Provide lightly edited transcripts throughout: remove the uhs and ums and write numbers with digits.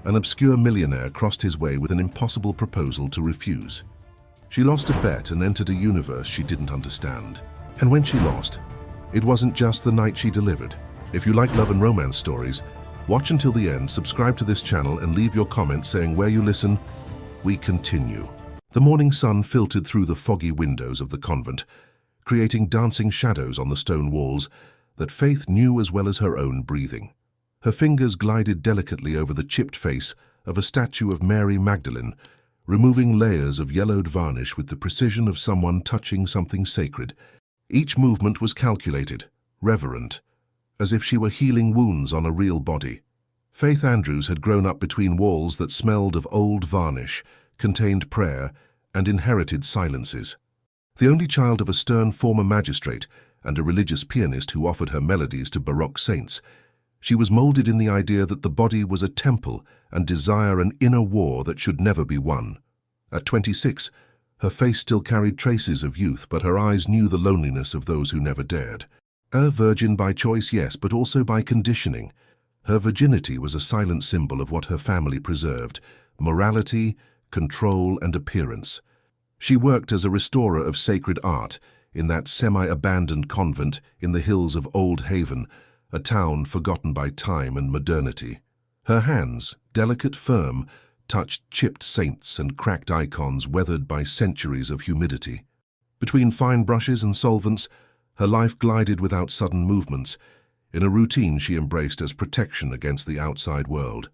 An obscure millionaire crossed his way with an impossible proposal to refuse. She lost a bet and entered a universe she didn't understand. And when she lost, it wasn't just the night she delivered. If you like love and romance stories, watch until the end, subscribe to this channel, and leave your comment saying where you listen. We continue. The morning sun filtered through the foggy windows of the convent, creating dancing shadows on the stone walls that Faith knew as well as her own breathing. Her fingers glided delicately over the chipped face of a statue of Mary Magdalene, removing layers of yellowed varnish with the precision of someone touching something sacred. Each movement was calculated, reverent, as if she were healing wounds on a real body. Faith Andrews had grown up between walls that smelled of old varnish, contained prayer, and inherited silences. The only child of a stern former magistrate and a religious pianist who offered her melodies to Baroque saints, she was molded in the idea that the body was a temple and desire an inner war that should never be won. At 26, her face still carried traces of youth, but her eyes knew the loneliness of those who never dared. A virgin by choice, yes, but also by conditioning. Her virginity was a silent symbol of what her family preserved: morality, control, and appearance. She worked as a restorer of sacred art in that semi-abandoned convent in the hills of Old Haven, a town forgotten by time and modernity. Her hands, delicate, firm, touched chipped saints and cracked icons weathered by centuries of humidity. Between fine brushes and solvents, her life glided without sudden movements, in a routine she embraced as protection against the outside world.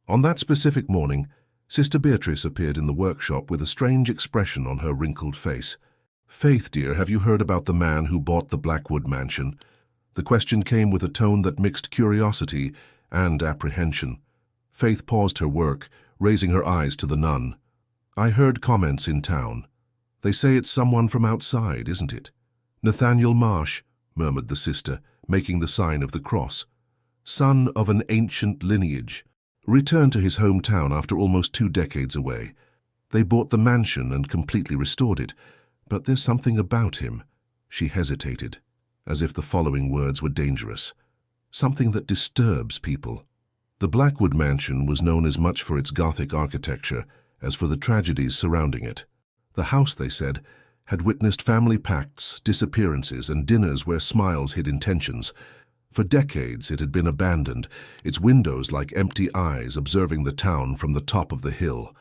On that specific morning, Sister Beatrice appeared in the workshop with a strange expression on her wrinkled face. "Faith, dear, have you heard about the man who bought the Blackwood mansion?" The question came with a tone that mixed curiosity and apprehension. Faith paused her work, raising her eyes to the nun. "I heard comments in town. They say it's someone from outside, isn't it?" "Nathaniel Marsh," murmured the sister, making the sign of the cross. "Son of an ancient lineage. Returned to his hometown after almost 2 decades away. They bought the mansion and completely restored it, but there's something about him." She hesitated, as if the following words were dangerous. "Something that disturbs people." The Blackwood mansion was known as much for its Gothic architecture as for the tragedies surrounding it. The house, they said, had witnessed family pacts, disappearances, and dinners where smiles hid intentions. For decades it had been abandoned, its windows like empty eyes observing the town from the top of the hill.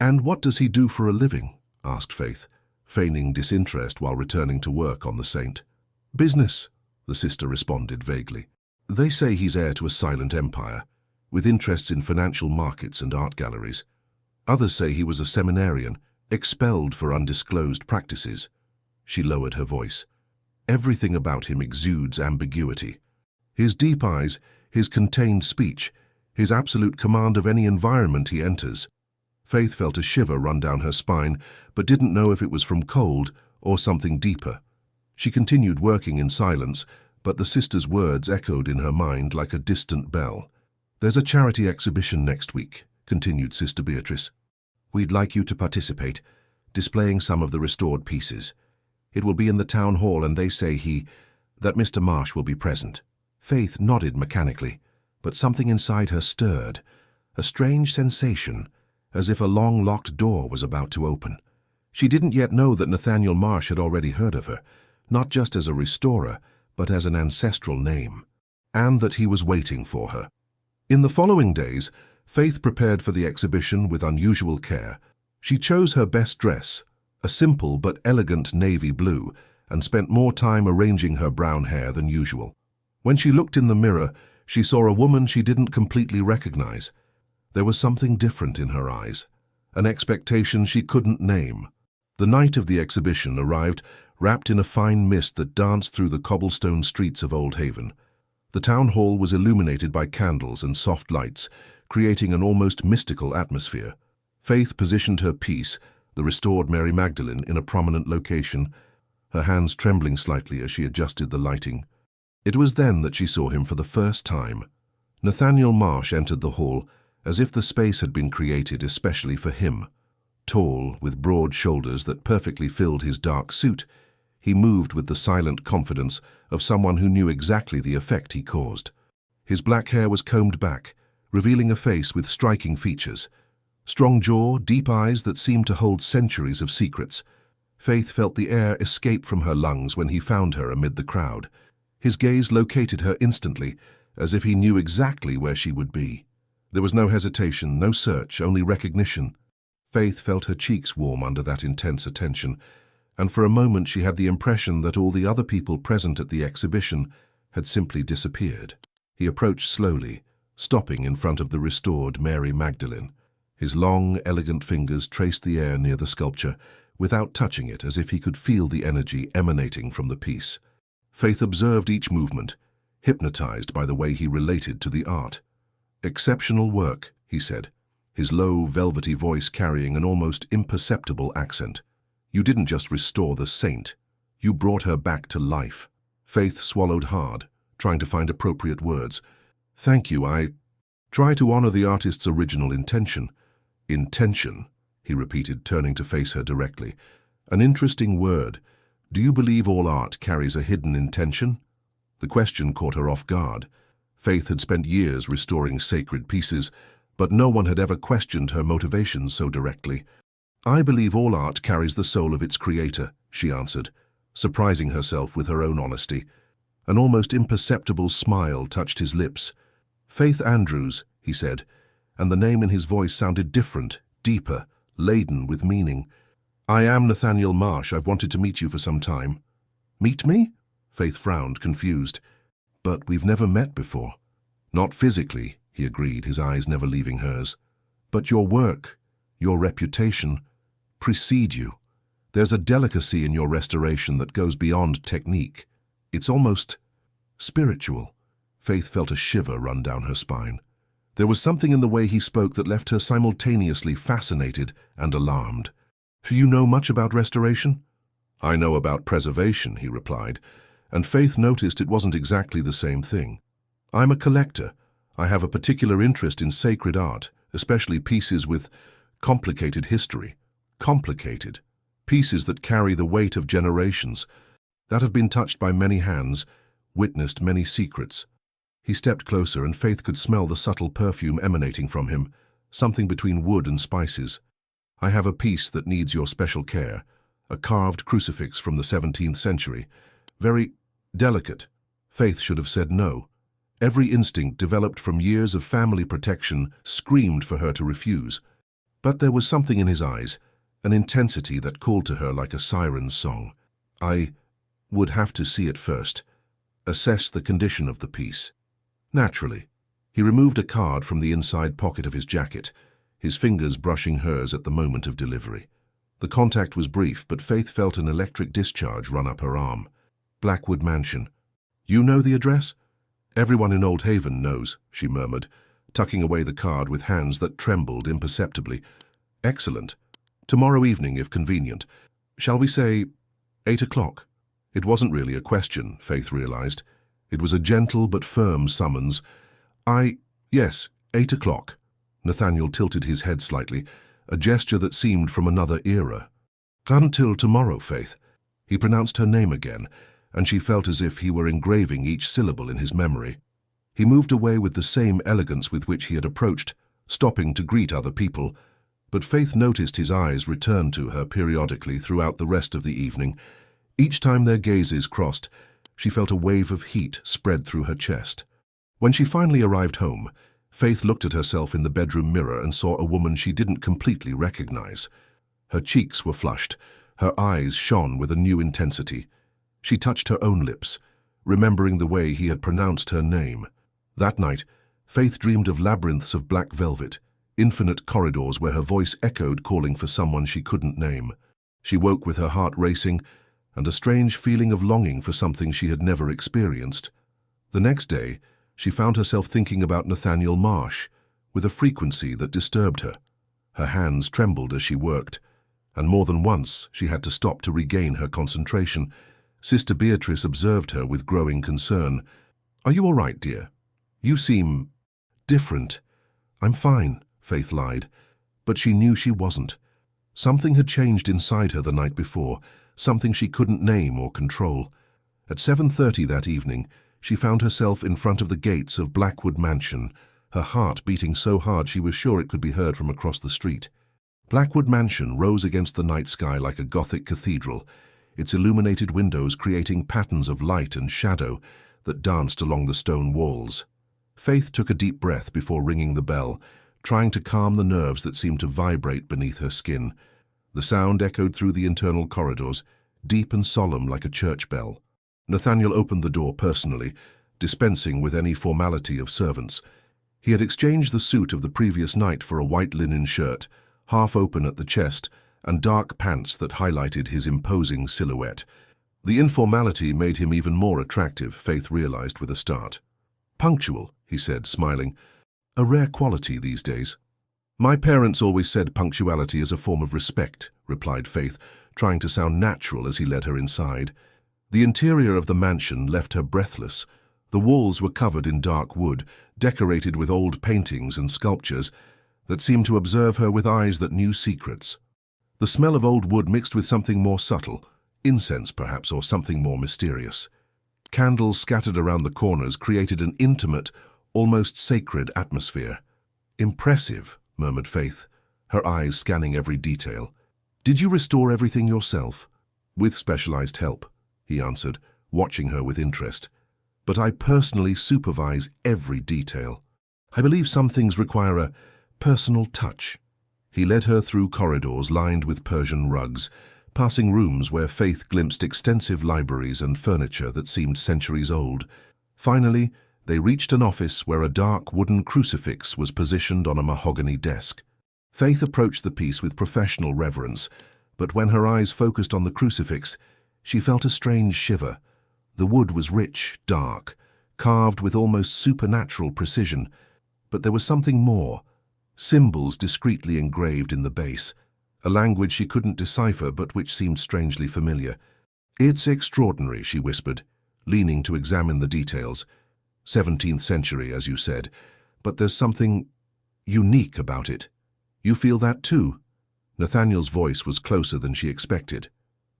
"And what does he do for a living?" asked Faith, feigning disinterest while returning to work on the saint. "Business," the sister responded vaguely. "They say he's heir to a silent empire, with interests in financial markets and art galleries. Others say he was a seminarian, expelled for undisclosed practices." She lowered her voice. "Everything about him exudes ambiguity. His deep eyes, his contained speech, his absolute command of any environment he enters." Faith felt a shiver run down her spine, but didn't know if it was from cold or something deeper. She continued working in silence, but the sister's words echoed in her mind like a distant bell. "There's a charity exhibition next week," continued Sister Beatrice. "We'd like you to participate, displaying some of the restored pieces. It will be in the town hall, and they say that Mr. Marsh will be present." Faith nodded mechanically, but something inside her stirred, a strange sensation, as if a long-locked door was about to open. She didn't yet know that Nathaniel Marsh had already heard of her, not just as a restorer, but as an ancestral name, and that he was waiting for her. In the following days, Faith prepared for the exhibition with unusual care. She chose her best dress, a simple but elegant navy blue, and spent more time arranging her brown hair than usual. When she looked in the mirror, she saw a woman she didn't completely recognize. There was something different in her eyes, an expectation she couldn't name. The night of the exhibition arrived, wrapped in a fine mist that danced through the cobblestone streets of Old Haven. The town hall was illuminated by candles and soft lights, creating an almost mystical atmosphere. Faith positioned her piece, the restored Mary Magdalene, in a prominent location, her hands trembling slightly as she adjusted the lighting. It was then that she saw him for the first time. Nathaniel Marsh entered the hall, as if the space had been created especially for him. Tall, with broad shoulders that perfectly filled his dark suit, he moved with the silent confidence of someone who knew exactly the effect he caused. His black hair was combed back, revealing a face with striking features. Strong jaw, deep eyes that seemed to hold centuries of secrets. Faith felt the air escape from her lungs when he found her amid the crowd. His gaze located her instantly, as if he knew exactly where she would be. There was no hesitation, no search, only recognition. Faith felt her cheeks warm under that intense attention, and for a moment she had the impression that all the other people present at the exhibition had simply disappeared. He approached slowly, stopping in front of the restored Mary Magdalene. His long, elegant fingers traced the air near the sculpture, without touching it, as if he could feel the energy emanating from the piece. Faith observed each movement, hypnotized by the way he related to the art. "Exceptional work," he said, his low, velvety voice carrying an almost imperceptible accent. "You didn't just restore the saint, you brought her back to life." Faith swallowed hard, trying to find appropriate words. "Thank you, I try to honor the artist's original intention." "Intention," he repeated, turning to face her directly. "An interesting word. Do you believe all art carries a hidden intention?" The question caught her off guard. Faith had spent years restoring sacred pieces, but no one had ever questioned her motivations so directly. "I believe all art carries the soul of its creator," she answered, surprising herself with her own honesty. An almost imperceptible smile touched his lips. "Faith Andrews," he said, and the name in his voice sounded different, deeper, laden with meaning. "I am Nathaniel Marsh. I've wanted to meet you for some time." "Meet me?" Faith frowned, confused. "But we've never met before." "Not physically," he agreed, his eyes never leaving hers. "But your work, your reputation, precede you. There's a delicacy in your restoration that goes beyond technique. It's almost spiritual." Faith felt a shiver run down her spine. There was something in the way he spoke that left her simultaneously fascinated and alarmed. "Do you know much about restoration?" "I know about preservation," he replied, and Faith noticed it wasn't exactly the same thing. "I'm a collector. I have a particular interest in sacred art, especially pieces with complicated history. Complicated. Pieces that carry the weight of generations, that have been touched by many hands, witnessed many secrets." He stepped closer, and Faith could smell the subtle perfume emanating from him, something between wood and spices. "I have a piece that needs your special care, a carved crucifix from the 17th century. Very delicate." Faith should have said no. Every instinct developed from years of family protection screamed for her to refuse. But there was something in his eyes, an intensity that called to her like a siren's song. "I would have to see it first, assess the condition of the piece." Naturally. He removed a card from the inside pocket of his jacket, his fingers brushing hers at the moment of delivery. The contact was brief, but Faith felt an electric discharge run up her arm. "Blackwood Mansion. You know the address?" "Everyone in Old Haven knows," she murmured, tucking away the card with hands that trembled imperceptibly. "Excellent. Tomorrow evening, if convenient. Shall we say 8 o'clock?" It wasn't really a question, Faith realized. It was a gentle but firm summons. Yes, 8 o'clock." Nathaniel tilted his head slightly, a gesture that seemed from another era. "Until tomorrow, Faith." He pronounced her name again, and she felt as if he were engraving each syllable in his memory. He moved away with the same elegance with which he had approached, stopping to greet other people, but Faith noticed his eyes return to her periodically throughout the rest of the evening. Each time their gazes crossed, she felt a wave of heat spread through her chest. When she finally arrived home, Faith looked at herself in the bedroom mirror and saw a woman she didn't completely recognize. Her cheeks were flushed, her eyes shone with a new intensity. She touched her own lips, remembering the way he had pronounced her name. That night, Faith dreamed of labyrinths of black velvet, infinite corridors where her voice echoed calling for someone she couldn't name. She woke with her heart racing and a strange feeling of longing for something she had never experienced. The next day, she found herself thinking about Nathaniel Marsh with a frequency that disturbed her. Her hands trembled as she worked, and more than once she had to stop to regain her concentration. Sister Beatrice observed her with growing concern. "Are you all right, dear? You seem different." "I'm fine," Faith lied, but she knew she wasn't. Something had changed inside her the night before, something she couldn't name or control. At 7:30 that evening, she found herself in front of the gates of Blackwood Mansion, her heart beating so hard she was sure it could be heard from across the street. Blackwood Mansion rose against the night sky like a Gothic cathedral, its illuminated windows creating patterns of light and shadow that danced along the stone walls. Faith took a deep breath before ringing the bell, trying to calm the nerves that seemed to vibrate beneath her skin. The sound echoed through the internal corridors, deep and solemn like a church bell. Nathaniel opened the door personally, dispensing with any formality of servants. He had exchanged the suit of the previous night for a white linen shirt, half open at the chest, and dark pants that highlighted his imposing silhouette. The informality made him even more attractive, Faith realized with a start. "Punctual," he said, smiling. "A rare quality these days." "My parents always said punctuality is a form of respect," replied Faith, trying to sound natural as he led her inside. The interior of the mansion left her breathless. The walls were covered in dark wood, decorated with old paintings and sculptures that seemed to observe her with eyes that knew secrets. The smell of old wood mixed with something more subtle, incense perhaps, or something more mysterious. Candles scattered around the corners created an intimate, almost sacred atmosphere. "Impressive," murmured Faith, her eyes scanning every detail. "Did you restore everything yourself?" "With specialized help," he answered, watching her with interest. "But I personally supervise every detail. I believe some things require a personal touch." He led her through corridors lined with Persian rugs, passing rooms where Faith glimpsed extensive libraries and furniture that seemed centuries old. Finally, they reached an office where a dark wooden crucifix was positioned on a mahogany desk. Faith approached the piece with professional reverence, but when her eyes focused on the crucifix, she felt a strange shiver. The wood was rich, dark, carved with almost supernatural precision, but there was something more. Symbols discreetly engraved in the base, a language she couldn't decipher but which seemed strangely familiar. "It's extraordinary," she whispered, leaning to examine the details. 17th century, as you said, but there's something unique about it. You feel that too?" Nathaniel's voice was closer than she expected.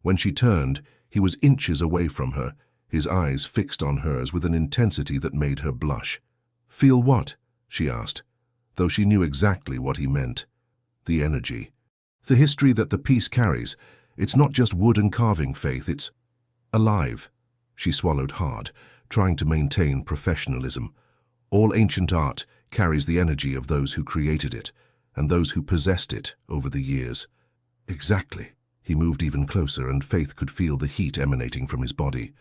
When she turned, he was inches away from her, his eyes fixed on hers with an intensity that made her blush. "Feel what?" she asked, though she knew exactly what he meant. "The energy. The history that the piece carries. It's not just wood and carving, Faith, it's alive." She swallowed hard, trying to maintain professionalism. "All ancient art carries the energy of those who created it, and those who possessed it over the years." "Exactly." He moved even closer, and Faith could feel the heat emanating from his body.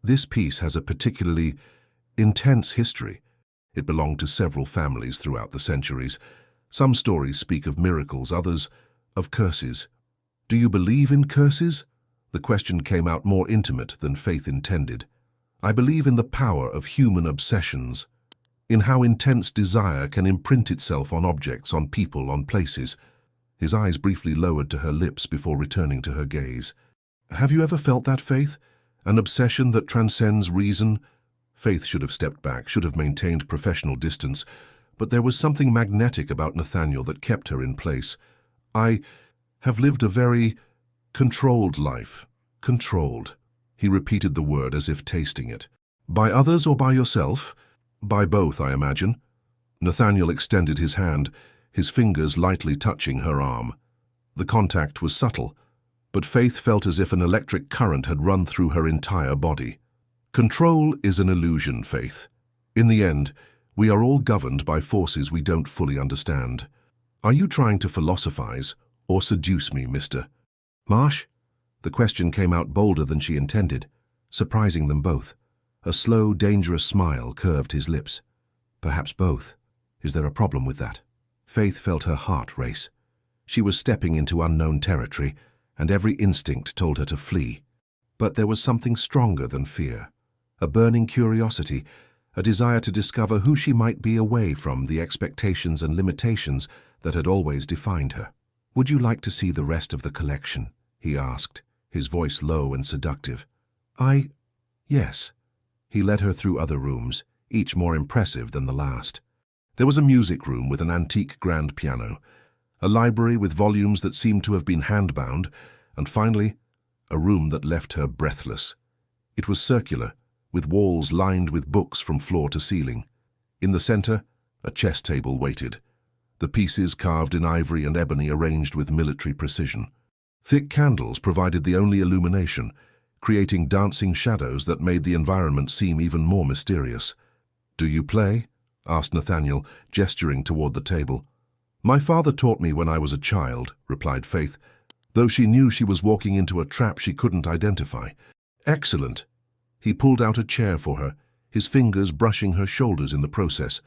"This piece has a particularly intense history. It belonged to several families throughout the centuries. Some stories speak of miracles, others of curses." "Do you believe in curses?" The question came out more intimate than Faith intended. "I believe in the power of human obsessions, in how intense desire can imprint itself on objects, on people, on places." His eyes briefly lowered to her lips before returning to her gaze. "Have you ever felt that, Faith? An obsession that transcends reason?" Faith should have stepped back, should have maintained professional distance, but there was something magnetic about Nathaniel that kept her in place. "I have lived a very controlled life." "Controlled." He repeated the word as if tasting it. "By others or by yourself?" "By both, I imagine." Nathaniel extended his hand, his fingers lightly touching her arm. The contact was subtle, but Faith felt as if an electric current had run through her entire body. "Control is an illusion, Faith. In the end, we are all governed by forces we don't fully understand. Are you trying to philosophize or seduce me, Mr. Marsh?" The question came out bolder than she intended, surprising them both. A slow, dangerous smile curved his lips. "Perhaps both. Is there a problem with that?" Faith felt her heart race. She was stepping into unknown territory, and every instinct told her to flee. But there was something stronger than fear. A burning curiosity, a desire to discover who she might be away from the expectations and limitations that had always defined her. "Would you like to see the rest of the collection?" he asked, his voice low and seductive. Yes." He led her through other rooms, each more impressive than the last. There was a music room with an antique grand piano, a library with volumes that seemed to have been hand-bound, and finally, a room that left her breathless. It was circular, with walls lined with books from floor to ceiling. In the center, A chess table waited, the pieces carved in ivory and ebony arranged with military precision. Thick candles provided the only illumination, creating dancing shadows that made the environment seem even more mysterious. "Do you play?" asked Nathaniel, gesturing toward the table. "My father taught me when I was a child," replied Faith, though she knew she was walking into a trap she couldn't identify. "Excellent." He pulled out a chair for her, his fingers brushing her shoulders in the process.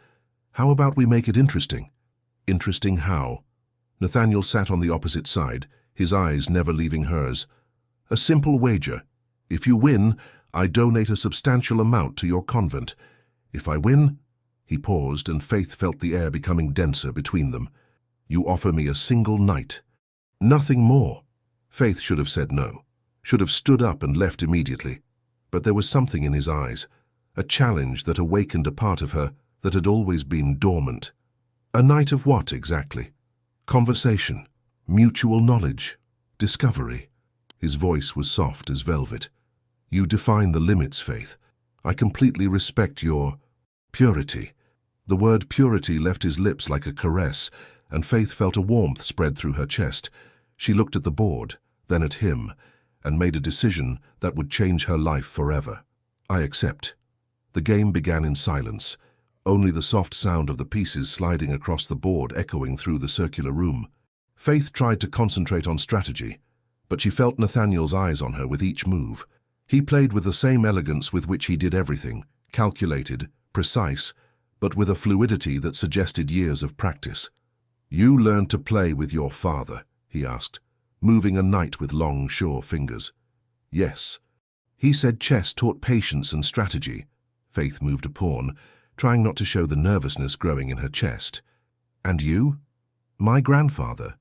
"How about we make it interesting?" "Interesting how?" Nathaniel sat on the opposite side, his eyes never leaving hers. "A simple wager. If you win, I donate a substantial amount to your convent. If I win—" He paused, and Faith felt the air becoming denser between them. "You offer me a single night." "Nothing more." Faith should have said no, should have stood up and left immediately. But there was something in his eyes, a challenge that awakened a part of her that had always been dormant. A night of what exactly? Conversation, mutual knowledge, discovery. His voice was soft as velvet. "You define the limits, Faith. I completely respect your purity." The word purity left his lips like a caress, and Faith felt a warmth spread through her chest. She looked at the board, then at him, and made a decision that would change her life forever. "I accept." The game began in silence, only the soft sound of the pieces sliding across the board echoing through the circular room. Faith tried to concentrate on strategy, but she felt Nathaniel's eyes on her with each move. He played with the same elegance with which he did everything, calculated, precise, but with a fluidity that suggested years of practice. "You learned to play with your father?" he asked, moving a knight with long, sure fingers. "Yes." "He said chess taught patience and strategy." Faith moved a pawn, trying not to show the nervousness growing in her chest. "And you?" "My grandfather.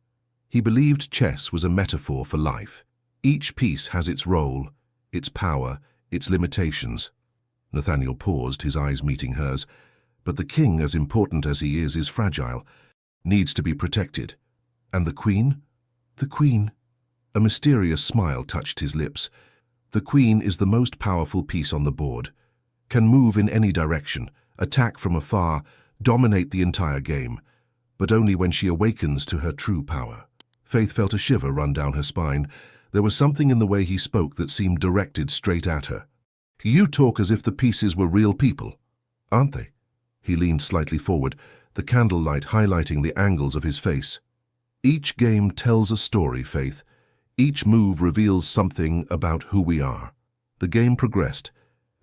He believed chess was a metaphor for life. Each piece has its role, its power, its limitations." Nathaniel paused, his eyes meeting hers. "But the king, as important as he is fragile, needs to be protected. And the queen?" "The queen." A mysterious smile touched his lips. "The queen is the most powerful piece on the board. Can move in any direction, attack from afar, dominate the entire game, but only when she awakens to her true power." Faith felt a shiver run down her spine. There was something in the way he spoke that seemed directed straight at her. "You talk as if the pieces were real people, aren't they?" He leaned slightly forward, the candlelight highlighting the angles of his face. "Each game tells a story, Faith. Each move reveals something about who we are." The game progressed,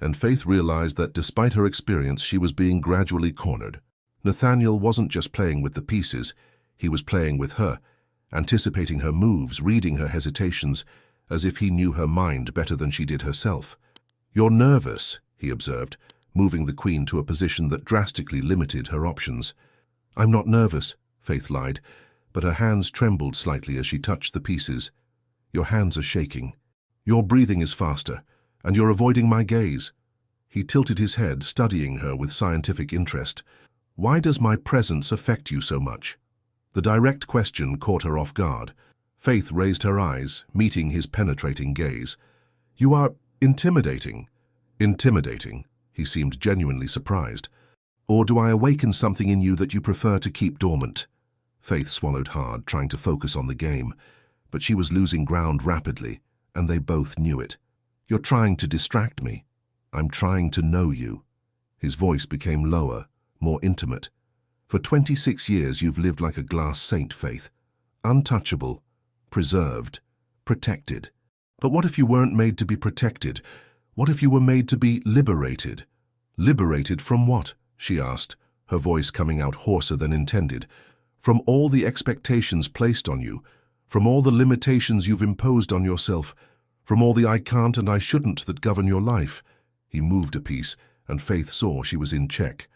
and Faith realized that despite her experience, she was being gradually cornered. Nathaniel wasn't just playing with the pieces, he was playing with her, anticipating her moves, reading her hesitations, as if he knew her mind better than she did herself. "You're nervous," he observed, moving the queen to a position that drastically limited her options. "I'm not nervous," Faith lied, but her hands trembled slightly as she touched the pieces. "Your hands are shaking. Your breathing is faster, and you're avoiding my gaze." He tilted his head, studying her with scientific interest. "Why does my presence affect you so much?" The direct question caught her off guard. Faith raised her eyes, meeting his penetrating gaze. "You are intimidating." "Intimidating?" He seemed genuinely surprised. "Or do I awaken something in you that you prefer to keep dormant?" Faith swallowed hard, trying to focus on the game, but she was losing ground rapidly, and they both knew it. "You're trying to distract me. I'm trying to know you." His voice became lower, more intimate. "For 26 years you've lived like a glass saint, Faith. Untouchable, preserved, protected. But what if you weren't made to be protected? What if you were made to be liberated?" "Liberated from what?" she asked, her voice coming out hoarser than intended. "From all the expectations placed on you, from all the limitations you've imposed on yourself, from all the I can't and I shouldn't that govern your life." He moved a piece, and Faith saw she was in check.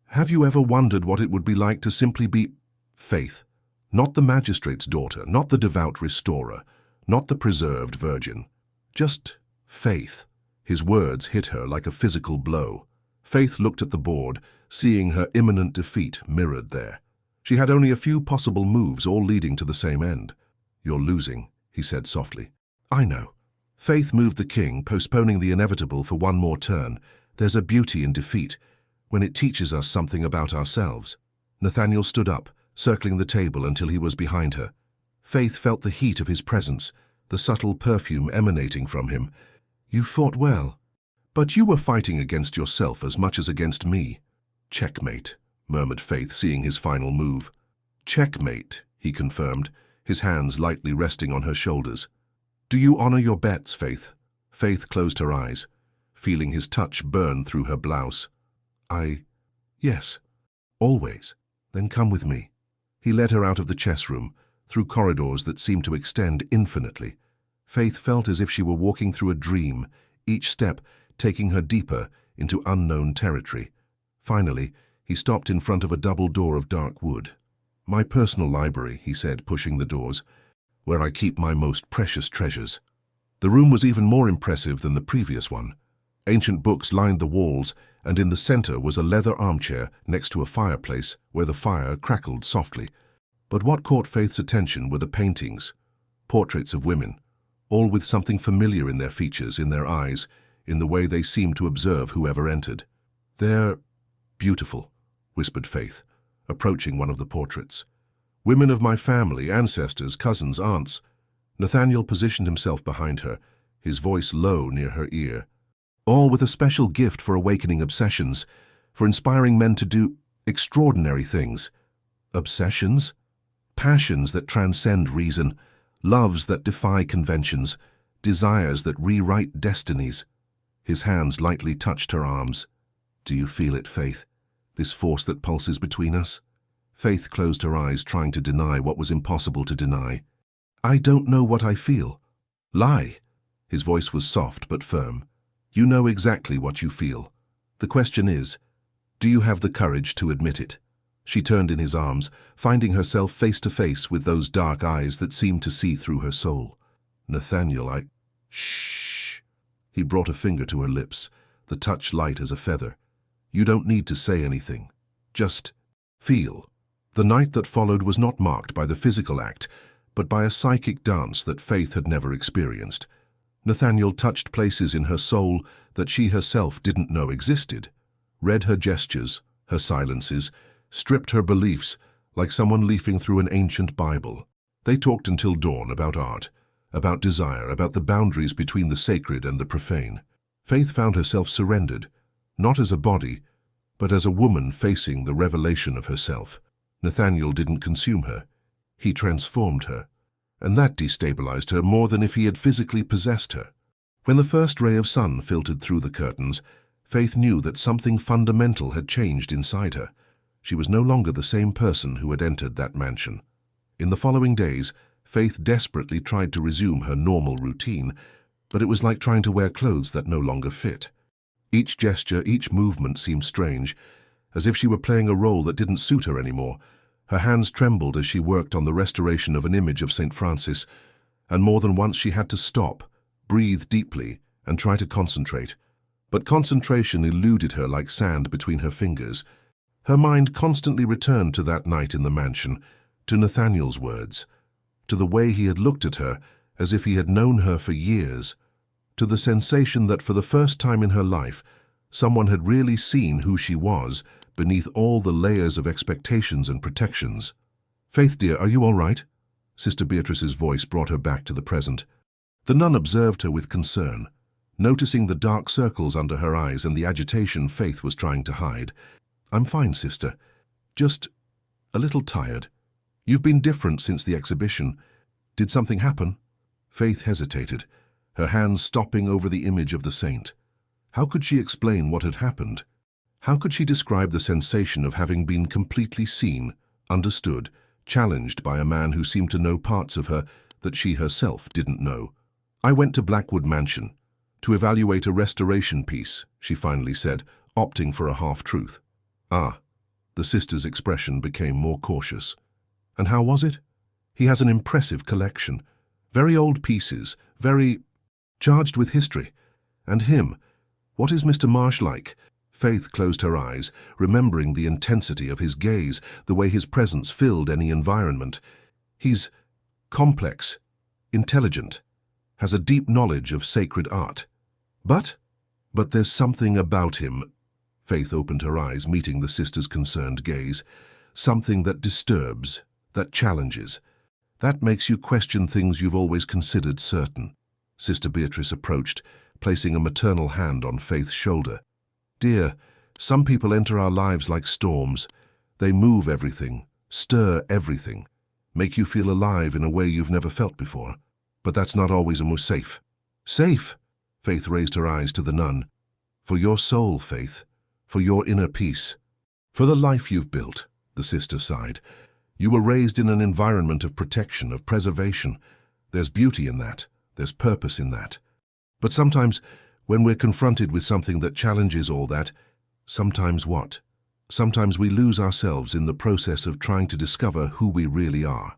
"Have you ever wondered what it would be like to simply be Faith? Not the magistrate's daughter, not the devout restorer, not the preserved virgin. Just Faith." His words hit her like a physical blow. Faith looked at the board, seeing her imminent defeat mirrored there. She had only a few possible moves, all leading to the same end. "You're losing," he said softly. "I know." Faith moved the king, postponing the inevitable for one more turn. "There's a beauty in defeat, when it teaches us something about ourselves." Nathaniel stood up, circling the table until he was behind her. Faith felt the heat of his presence, the subtle perfume emanating from him. "You fought well, but you were fighting against yourself as much as against me." "Checkmate," murmured Faith, seeing his final move. "Checkmate," he confirmed, his hands lightly resting on her shoulders. "Do you honor your bets, Faith?" Faith closed her eyes, feeling his touch burn through her blouse. Yes, always." "Then come with me." He led her out of the chess room, through corridors that seemed to extend infinitely. Faith felt as if she were walking through a dream, each step taking her deeper into unknown territory. Finally, he stopped in front of a double door of dark wood. "My personal library," he said, pushing the doors, "where I keep my most precious treasures." The room was even more impressive than the previous one. Ancient books lined the walls, and in the center was a leather armchair next to a fireplace where the fire crackled softly. But what caught Faith's attention were the paintings, portraits of women, all with something familiar in their features, in their eyes, in the way they seemed to observe whoever entered. "They're beautiful," whispered Faith, approaching one of the portraits. "Women of my family, ancestors, cousins, aunts." Nathaniel positioned himself behind her, his voice low near her ear. "All with a special gift for awakening obsessions, for inspiring men to do extraordinary things." Obsessions? Passions that transcend reason, loves that defy conventions, desires that rewrite destinies. His hands lightly touched her arms. "Do you feel it, Faith? This force that pulses between us?" Faith closed her eyes, trying to deny what was impossible to deny. "I don't know what I feel." "Lie." His voice was soft but firm. "You know exactly what you feel. The question is, do you have the courage to admit it?" She turned in his arms, finding herself face to face with those dark eyes that seemed to see through her soul. "Nathaniel, Shh." He brought a finger to her lips, the touch light as a feather. "You don't need to say anything. Just feel." The night that followed was not marked by the physical act, but by a psychic dance that Faith had never experienced. Nathaniel touched places in her soul that she herself didn't know existed, read her gestures, her silences, stripped her beliefs like someone leafing through an ancient Bible. They talked until dawn about art, about desire, about the boundaries between the sacred and the profane. Faith found herself surrendered, not as a body, but as a woman facing the revelation of herself. Nathaniel didn't consume her. He transformed her, and that destabilized her more than if he had physically possessed her. When the first ray of sun filtered through the curtains, Faith knew that something fundamental had changed inside her. She was no longer the same person who had entered that mansion. In the following days, Faith desperately tried to resume her normal routine, but it was like trying to wear clothes that no longer fit. Each gesture, each movement seemed strange, as if she were playing a role that didn't suit her anymore. Her hands trembled as she worked on the restoration of an image of St. Francis, and more than once she had to stop, breathe deeply, and try to concentrate. But concentration eluded her like sand between her fingers. Her mind constantly returned to that night in the mansion, to Nathaniel's words, to the way he had looked at her as if he had known her for years, to the sensation that for the first time in her life, someone had really seen who she was beneath all the layers of expectations and protections. "Faith, dear, are you all right?" Sister Beatrice's voice brought her back to the present. The nun observed her with concern, noticing the dark circles under her eyes and the agitation Faith was trying to hide. "I'm fine, sister. Just a little tired. You've been different since the exhibition. Did something happen?" Faith hesitated, her hands stopping over the image of the saint. How could she explain what had happened? How could she describe the sensation of having been completely seen, understood, challenged by a man who seemed to know parts of her that she herself didn't know? "I went to Blackwood Mansion to evaluate a restoration piece," she finally said, opting for a half-truth. "Ah." The sister's expression became more cautious. "And how was it?" "He has an impressive collection. Very old pieces, very charged with history. And him, what is Mr. Marsh like?" Faith closed her eyes, remembering the intensity of his gaze, the way his presence filled any environment. "He's complex, intelligent, has a deep knowledge of sacred art. But there's something about him." Faith opened her eyes, meeting the sister's concerned gaze. something that disturbs, that challenges. That makes you question things you've always considered certain. Sister Beatrice approached, placing a maternal hand on Faith's shoulder. Dear, some people enter our lives like storms. They move everything, stir everything, make you feel alive in a way you've never felt before. But that's not always safe. Safe? Faith raised her eyes to the nun. For your soul, Faith. For your inner peace. For the life you've built, the sister sighed. You were raised in an environment of protection, of preservation. There's beauty in that. There's purpose in that. But sometimes, when we're confronted with something that challenges all that, sometimes what? Sometimes we lose ourselves in the process of trying to discover who we really are.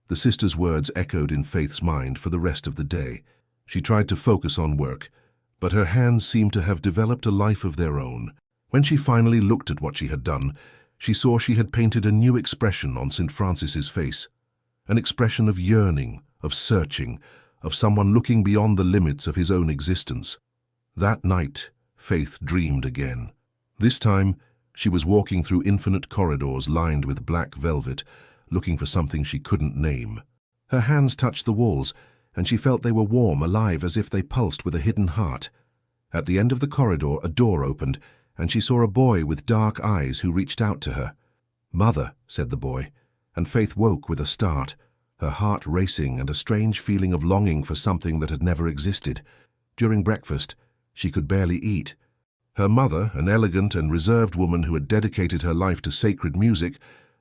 The sister's words echoed in Faith's mind for the rest of the day. She tried to focus on work, but her hands seemed to have developed a life of their own. When she finally looked at what she had done, she saw she had painted a new expression on St. Francis's face. An expression of yearning, of searching, of someone looking beyond the limits of his own existence. That night, Faith dreamed again. This time, she was walking through infinite corridors lined with black velvet, looking for something she couldn't name. Her hands touched the walls, and she felt they were warm, alive, as if they pulsed with a hidden heart. At the end of the corridor, a door opened, and she saw a boy with dark eyes who reached out to her. "Mother," said the boy, and Faith woke with a start, her heart racing and a strange feeling of longing for something that had never existed. During breakfast, she could barely eat. Her mother, an elegant and reserved woman who had dedicated her life to sacred music,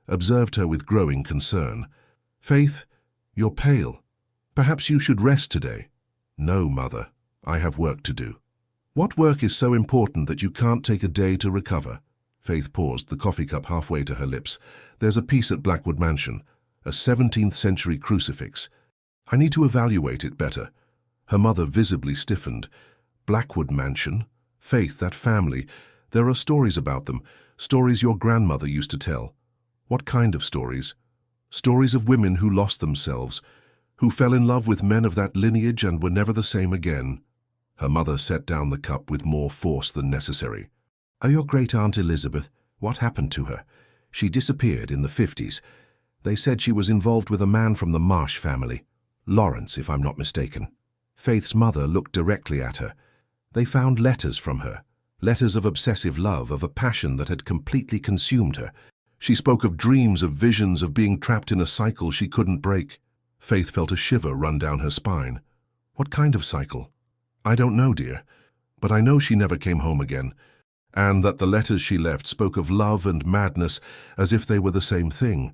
observed her with growing concern. "Faith, you're pale. Perhaps you should rest today." "No, Mother. I have work to do." "What work is so important that you can't take a day to recover?" Faith paused, the coffee cup halfway to her lips. "There's a piece at Blackwood Mansion, a 17th century crucifix. I need to evaluate it better." Her mother visibly stiffened. "Blackwood Mansion? Faith, that family. There are stories about them, stories your grandmother used to tell." "What kind of stories?" "Stories of women who lost themselves, who fell in love with men of that lineage and were never the same again." Her mother set down the cup with more force than necessary. Your great-aunt Elizabeth, what happened to her?" "She disappeared in the 50s. They said she was involved with a man from the Marsh family. Lawrence, if I'm not mistaken." Faith's mother looked directly at her. "They found letters from her, letters of obsessive love, of a passion that had completely consumed her. She spoke of dreams, of visions, of being trapped in a cycle she couldn't break." Faith felt a shiver run down her spine. "What kind of cycle?" "I don't know, dear, but I know she never came home again, and that the letters she left spoke of love and madness as if they were the same thing."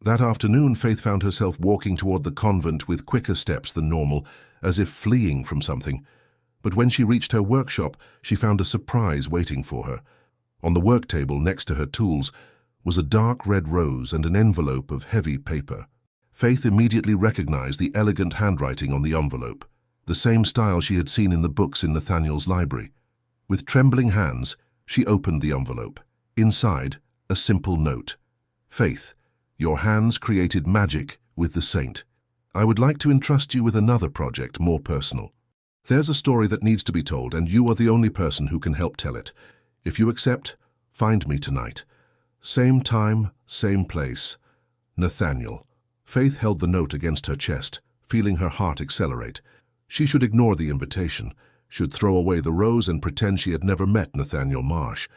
That afternoon, Faith found herself walking toward the convent with quicker steps than normal, as if fleeing from something. But when she reached her workshop, she found a surprise waiting for her. On the work table next to her tools was a dark red rose and an envelope of heavy paper. Faith immediately recognized the elegant handwriting on the envelope, the same style she had seen in the books in Nathaniel's library. With trembling hands, she opened the envelope. Inside, a simple note. "Faith, your hands created magic with the saint. I would like to entrust you with another project, more personal. There's a story that needs to be told, and you are the only person who can help tell it. If you accept, find me tonight. Same time, same place. Nathaniel." Faith held the note against her chest, feeling her heart accelerate. She should ignore the invitation, should throw away the rose and pretend she had never met Nathaniel Marsh,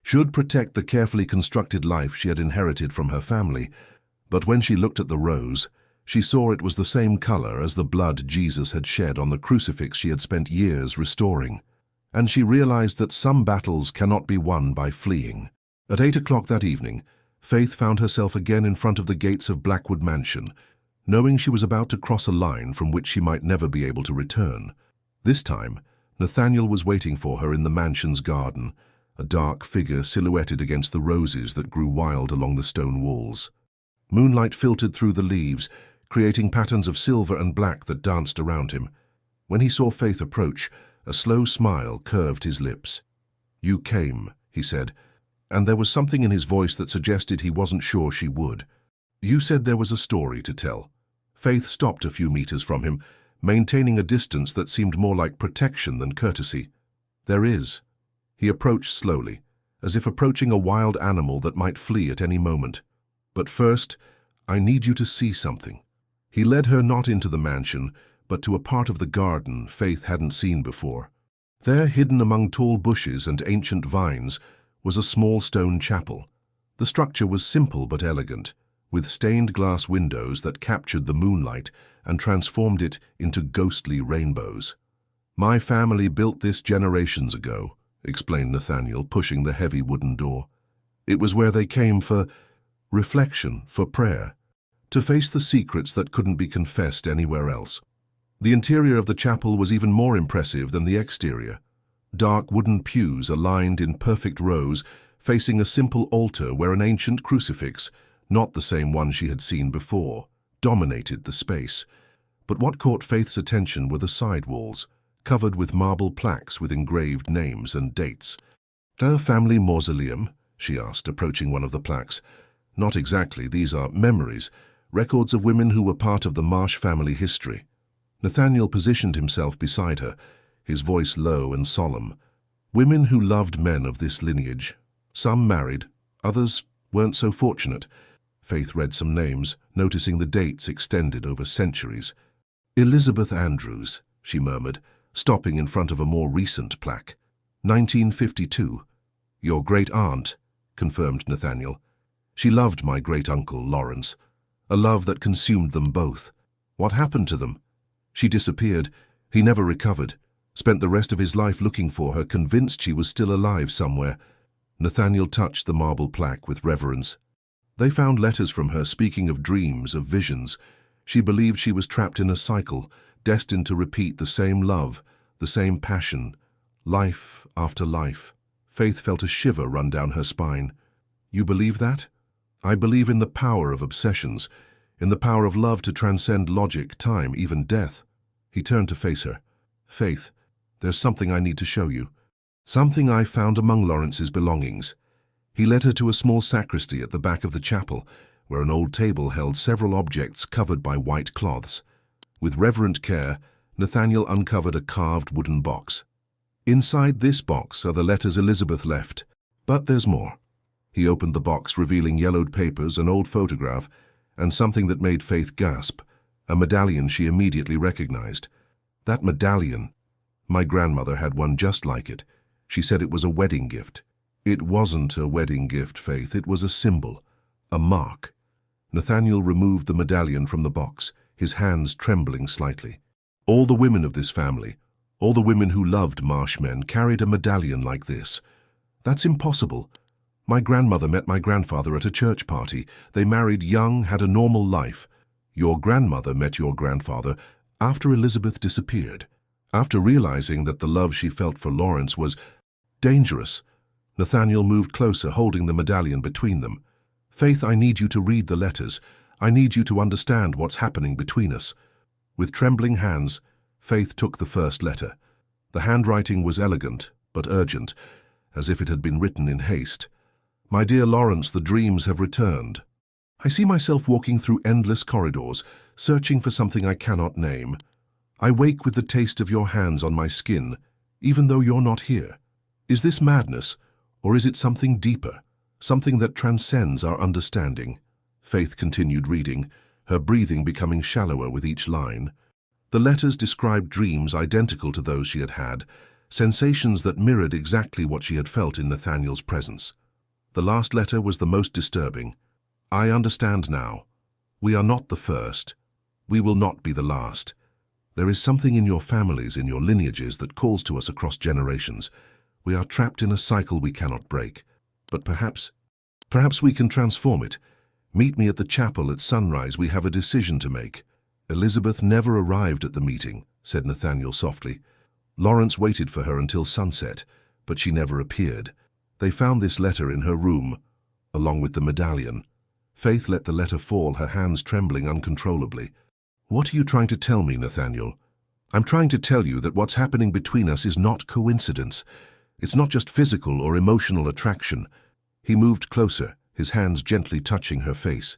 should protect the carefully constructed life she had inherited from her family. But when she looked at the rose, she saw it was the same color as the blood Jesus had shed on the crucifix she had spent years restoring. And she realized that some battles cannot be won by fleeing. At 8 o'clock that evening, Faith found herself again in front of the gates of Blackwood Mansion, knowing she was about to cross a line from which she might never be able to return. This time, Nathaniel was waiting for her in the mansion's garden, a dark figure silhouetted against the roses that grew wild along the stone walls. Moonlight filtered through the leaves, creating patterns of silver and black that danced around him. When he saw Faith approach, a slow smile curved his lips. "You came," he said, and there was something in his voice that suggested he wasn't sure she would. "You said there was a story to tell." Faith stopped a few meters from him, maintaining a distance that seemed more like protection than courtesy. "There is." He approached slowly, as if approaching a wild animal that might flee at any moment. But first, I need you to see something." He led her not into the mansion, but to a part of the garden Faith hadn't seen before. There, hidden among tall bushes and ancient vines, was a small stone chapel. The structure was simple but elegant, with stained glass windows that captured the moonlight and transformed it into ghostly rainbows. "My family built this generations ago," explained Nathaniel, pushing the heavy wooden door. "It was where they came for reflection, for prayer, to face the secrets that couldn't be confessed anywhere else." The interior of the chapel was even more impressive than the exterior. Dark wooden pews aligned in perfect rows, facing a simple altar where an ancient crucifix, not the same one she had seen before, dominated the space. But what caught Faith's attention were the side walls, covered with marble plaques with engraved names and dates. "A family mausoleum?" she asked, approaching one of the plaques. "Not exactly. These are memories, records of women who were part of the Marsh family history." Nathaniel positioned himself beside her, his voice low and solemn. "Women who loved men of this lineage. Some married, others weren't so fortunate." Faith read some names, noticing the dates extended over centuries. "Elizabeth Andrews," she murmured, stopping in front of a more recent plaque. 1952. "Your great-aunt," confirmed Nathaniel. "She loved my great-uncle, Lawrence. A love that consumed them both. What happened to them? She disappeared. He never recovered. Spent the rest of his life looking for her, convinced she was still alive somewhere." Nathaniel touched the marble plaque with reverence. "They found letters from her speaking of dreams, of visions. She believed she was trapped in a cycle, destined to repeat the same love, the same passion, life after life." Faith felt a shiver run down her spine. "You believe that?" "I believe in the power of obsessions, in the power of love to transcend logic, time, even death." He turned to face her. "Faith, there's something I need to show you. Something I found among Lawrence's belongings." He led her to a small sacristy at the back of the chapel, where an old table held several objects covered by white cloths. With reverent care, Nathaniel uncovered a carved wooden box. "Inside this box are the letters Elizabeth left. But there's more." He opened the box, revealing yellowed papers, an old photograph, and something that made Faith gasp, a medallion she immediately recognized. "That medallion. My grandmother had one just like it. She said it was a wedding gift." "It wasn't a wedding gift, Faith. It was a symbol, a mark." Nathaniel removed the medallion from the box, his hands trembling slightly. "All the women of this family, all the women who loved Marshmen, carried a medallion like this. That's impossible. My grandmother met my grandfather at a church party. They married young, had a normal life. Your grandmother met your grandfather after Elizabeth disappeared, after realizing that the love she felt for Lawrence was dangerous." Nathaniel moved closer, holding the medallion between them. "Faith, I need you to read the letters. I need you to understand what's happening between us." With trembling hands, Faith took the first letter. The handwriting was elegant, but urgent, as if it had been written in haste. "My dear Lawrence, the dreams have returned. I see myself walking through endless corridors, searching for something I cannot name. I wake with the taste of your hands on my skin, even though you're not here. Is this madness, or is it something deeper, something that transcends our understanding?" Faith continued reading, her breathing becoming shallower with each line. The letters described dreams identical to those she had had, sensations that mirrored exactly what she had felt in Nathaniel's presence. The last letter was the most disturbing. "I understand now. We are not the first. We will not be the last. There is something in your families, in your lineages, that calls to us across generations. We are trapped in a cycle we cannot break. But perhaps we can transform it. Meet me at the chapel at sunrise. We have a decision to make." "Elizabeth never arrived at the meeting," said Nathaniel softly. "Lawrence waited for her until sunset, but she never appeared. They found this letter in her room, along with the medallion." Faith let the letter fall, her hands trembling uncontrollably. "What are you trying to tell me, Nathaniel?" "I'm trying to tell you that what's happening between us is not coincidence. It's not just physical or emotional attraction." He moved closer, his hands gently touching her face.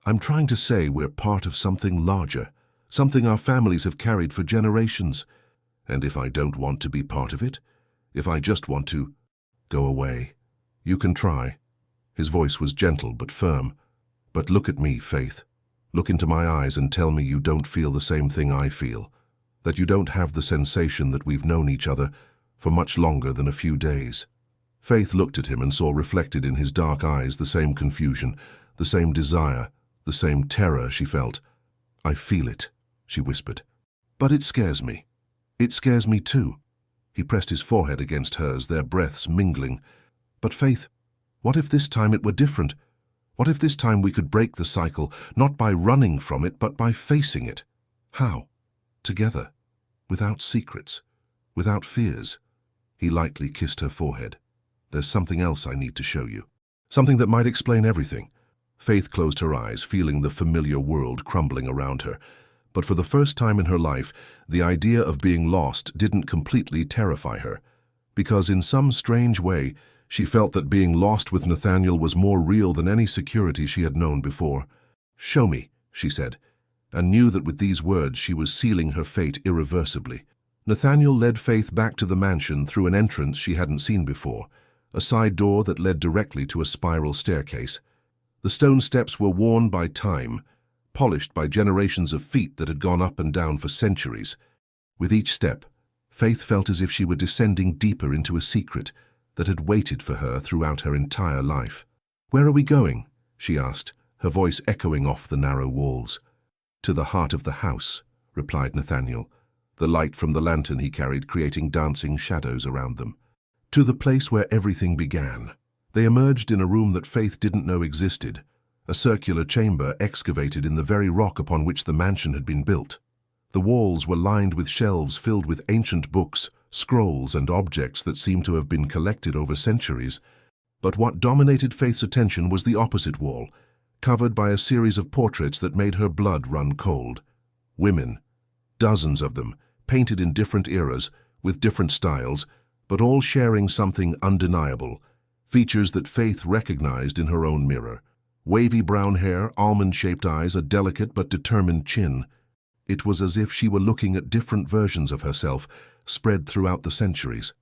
"I'm trying to say we're part of something larger, something our families have carried for generations. And if I don't want to be part of it, if I just want to go away, you can try." His voice was gentle but firm. But look at me, Faith. Look into my eyes and tell me you don't feel the same thing I feel, that you don't have the sensation that we've known each other for much longer than a few days." Faith looked at him and saw reflected in his dark eyes the same confusion, the same desire, the same terror she felt. "I feel it," she whispered. "But it scares me. It scares me too." He pressed his forehead against hers, their breaths mingling. "But Faith, what if this time it were different? What if this time we could break the cycle, not by running from it, but by facing it? How? Together, without secrets, without fears." He lightly kissed her forehead. "There's something else I need to show you. Something that might explain everything." Faith closed her eyes, feeling the familiar world crumbling around her. But for the first time in her life, the idea of being lost didn't completely terrify her, because in some strange way, she felt that being lost with Nathaniel was more real than any security she had known before. "Show me," she said, and knew that with these words she was sealing her fate irreversibly. Nathaniel led Faith back to the mansion through an entrance she hadn't seen before, a side door that led directly to a spiral staircase. The stone steps were worn by time, polished by generations of feet that had gone up and down for centuries. With each step, Faith felt as if she were descending deeper into a secret that had waited for her throughout her entire life. "Where are we going?" she asked, her voice echoing off the narrow walls. "To the heart of the house," replied Nathaniel, the light from the lantern he carried creating dancing shadows around them. "To the place where everything began." They emerged in a room that Faith didn't know existed, a circular chamber excavated in the very rock upon which the mansion had been built. The walls were lined with shelves filled with ancient books, scrolls, and objects that seemed to have been collected over centuries. But what dominated Faith's attention was the opposite wall, covered by a series of portraits that made her blood run cold. Women, dozens of them, painted in different eras, with different styles, but all sharing something undeniable, features that Faith recognized in her own mirror. Wavy brown hair, almond-shaped eyes, a delicate but determined chin. It was as if she were looking at different versions of herself, spread throughout the centuries.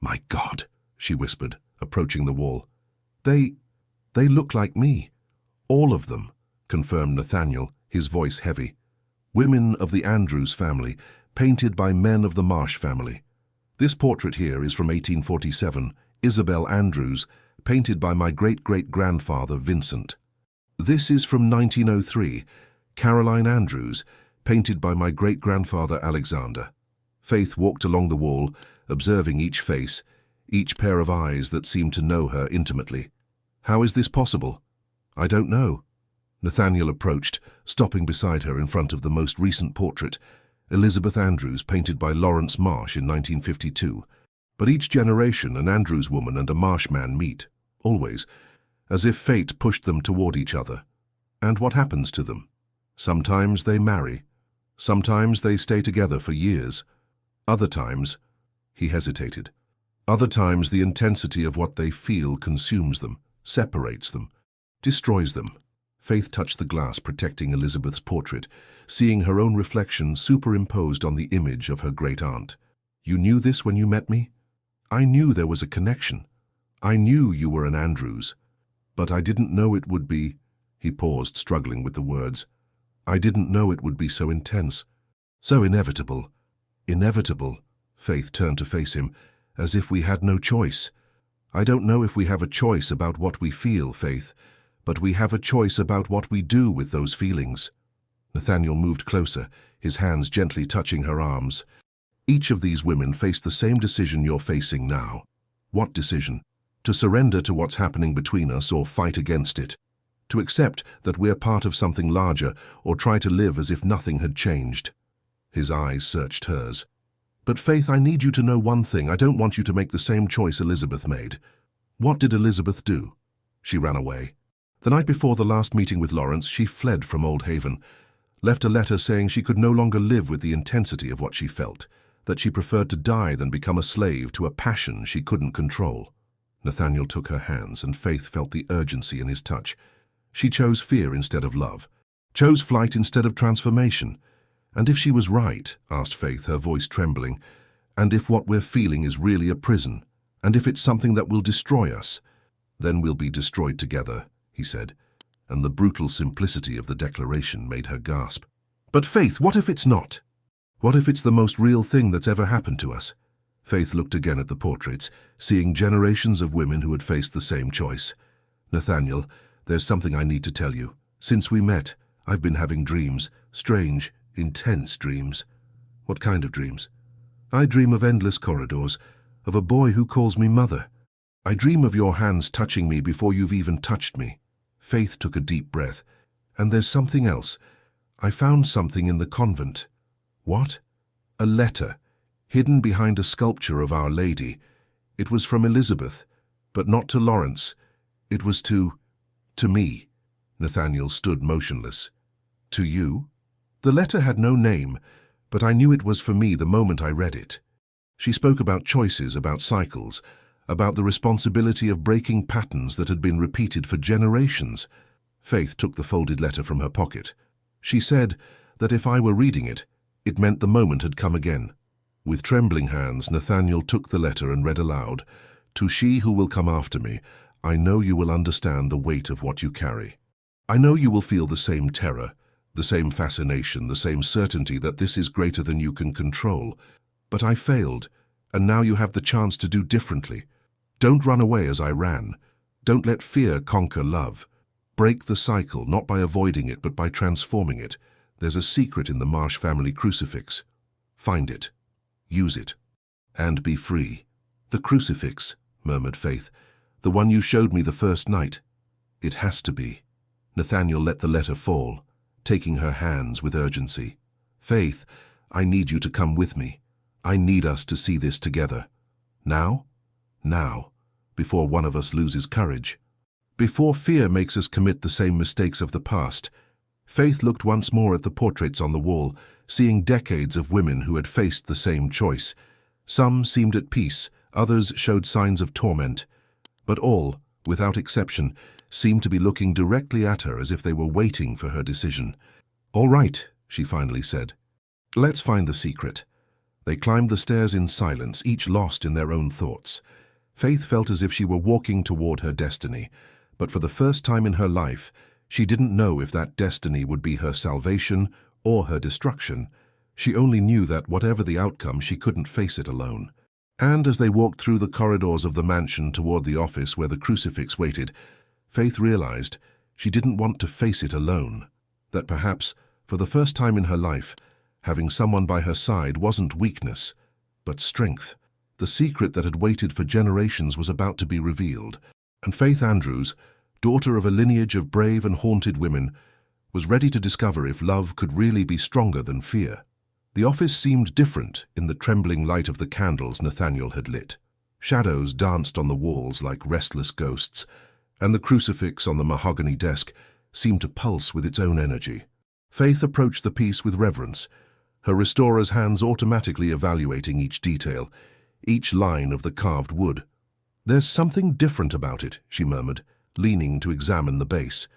"My God," she whispered, approaching the wall. They look like me. All of them," confirmed Nathaniel, his voice heavy. "Women of the Andrews family, painted by men of the Marsh family. This portrait here is from 1847, Isabel Andrews, painted by my great-great-grandfather Vincent. This is from 1903, Caroline Andrews, painted by my great-grandfather Alexander." Faith walked along the wall, observing each face, each pair of eyes that seemed to know her intimately. "How is this possible?" "I don't know." Nathaniel approached, stopping beside her in front of the most recent portrait, Elizabeth Andrews, painted by Lawrence Marsh in 1952. But each generation an Andrews woman and a Marsh man meet, always, as if fate pushed them toward each other. And what happens to them? Sometimes they marry. Sometimes they stay together for years. Other times, he hesitated. Other times the intensity of what they feel consumes them, separates them, destroys them. Faith touched the glass protecting Elizabeth's portrait, seeing her own reflection superimposed on the image of her great-aunt. "You knew this when you met me? I knew there was a connection. I knew you were an Andrews. But I didn't know it would be—" He paused, struggling with the words. "I didn't know it would be so intense, so inevitable." "Inevitable?" Faith turned to face him, as if we had no choice. "I don't know if we have a choice about what we feel, Faith, but we have a choice about what we do with those feelings." Nathaniel moved closer, his hands gently touching her arms. "Each of these women faced the same decision you're facing now." "What decision?" "To surrender to what's happening between us or fight against it. To accept that we're part of something larger or try to live as if nothing had changed." His eyes searched hers. "But Faith, I need you to know one thing. I don't want you to make the same choice Elizabeth made." "What did Elizabeth do?" "She ran away. The night before the last meeting with Lawrence, she fled from Old Haven, left a letter saying she could no longer live with the intensity of what she felt, that she preferred to die than become a slave to a passion she couldn't control." Nathaniel took her hands, and Faith felt the urgency in his touch. She chose fear instead of love, chose flight instead of transformation. "And if she was right," asked Faith, her voice trembling, "and if what we're feeling is really a prison, and if it's something that will destroy us, then we'll be destroyed together," he said. and the brutal simplicity of the declaration made her gasp. But Faith, what if it's not? What if it's the most real thing that's ever happened to us? Faith looked again at the portraits, seeing generations of women who had faced the same choice. Nathaniel, there's something I need to tell you. Since we met, I've been having dreams, strange, intense dreams. What kind of dreams? I dream of endless corridors, of a boy who calls me mother. I dream of your hands touching me before you've even touched me. Faith took a deep breath. And there's something else. I found something in the convent. What? A letter, hidden behind a sculpture of Our Lady. It was from Elizabeth, but not to Lawrence. It was to me. Nathaniel stood motionless. To you? The letter had no name, but I knew it was for me the moment I read it. She spoke about choices, about cycles, about the responsibility of breaking patterns that had been repeated for generations. Faith took the folded letter from her pocket. She said that if I were reading it, it meant the moment had come again. With trembling hands, Nathaniel took the letter and read aloud, "To she who will come after me, I know you will understand the weight of what you carry. I know you will feel the same terror, the same fascination, the same certainty that this is greater than you can control. But I failed, and now you have the chance to do differently. Don't run away as I ran. Don't let fear conquer love. Break the cycle, not by avoiding it, but by transforming it. There's a secret in the Marsh family crucifix. Find it. Use it. And be free." "The crucifix," murmured Faith. "The one you showed me the first night. It has to be." Nathaniel let the letter fall, taking her hands with urgency. "Faith, I need you to come with me. I need us to see this together. Now? Now, before one of us loses courage. Before fear makes us commit the same mistakes of the past." Faith looked once more at the portraits on the wall, seeing decades of women who had faced the same choice. Some seemed at peace, others showed signs of torment. But all, without exception, seemed to be looking directly at her as if they were waiting for her decision. "All right," she finally said. "Let's find the secret." They climbed the stairs in silence, each lost in their own thoughts. Faith felt as if she were walking toward her destiny, but for the first time in her life, she didn't know if that destiny would be her salvation or her destruction. She only knew that whatever the outcome, she couldn't face it alone. And as they walked through the corridors of the mansion toward the office where the crucifix waited, Faith realized she didn't want to face it alone, that perhaps, for the first time in her life, having someone by her side wasn't weakness, but strength. The secret that had waited for generations was about to be revealed, and Faith Andrews, daughter of a lineage of brave and haunted women, was ready to discover if love could really be stronger than fear. The office seemed different in the trembling light of the candles Nathaniel had lit. Shadows danced on the walls like restless ghosts, and the crucifix on the mahogany desk seemed to pulse with its own energy. Faith approached the piece with reverence, her restorer's hands automatically evaluating each detail, each line of the carved wood. "There's something different about it," she murmured, leaning to examine the base.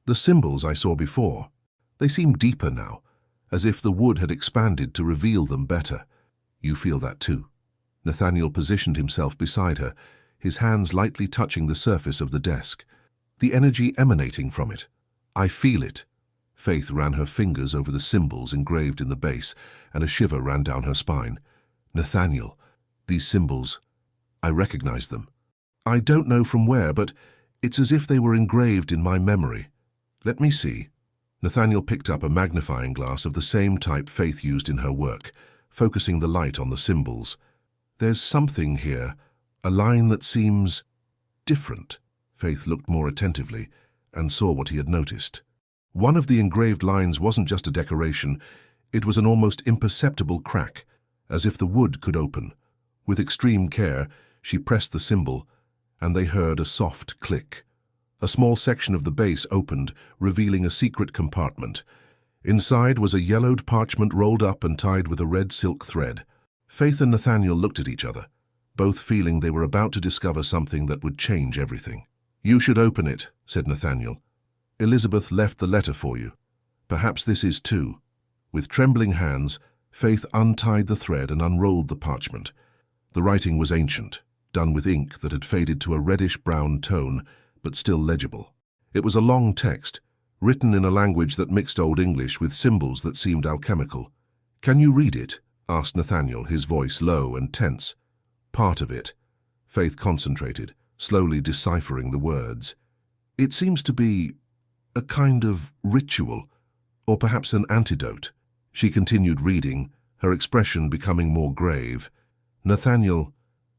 "The symbols I saw before, they seem deeper now, as if the wood had expanded to reveal them better." "You feel that too?" Nathaniel positioned himself beside her, his hands lightly touching the surface of the desk. "The energy emanating from it. I feel it." Faith ran her fingers over the symbols engraved in the base, and a shiver ran down her spine. "Nathaniel, these symbols, I recognize them. I don't know from where, but it's as if they were engraved in my memory. Let me see." Nathaniel picked up a magnifying glass of the same type Faith used in her work, focusing the light on the symbols. "There's something here, a line that seems different." Faith looked more attentively and saw what he had noticed. One of the engraved lines wasn't just a decoration, it was an almost imperceptible crack, as if the wood could open. With extreme care, she pressed the symbol, and they heard a soft click. A small section of the base opened, revealing a secret compartment. Inside was a yellowed parchment rolled up and tied with a red silk thread. Faith and Nathaniel looked at each other, both feeling they were about to discover something that would change everything. "You should open it," said Nathaniel. "Elizabeth left the letter for you. Perhaps this is too." With trembling hands, Faith untied the thread and unrolled the parchment. The writing was ancient, done with ink that had faded to a reddish-brown tone, but still legible. It was a long text, written in a language that mixed Old English with symbols that seemed alchemical. "Can you read it?" asked Nathaniel, his voice low and tense. "Part of it." Faith concentrated, slowly deciphering the words. "It seems to be a kind of ritual, or perhaps an antidote." She continued reading, her expression becoming more grave. "Nathaniel,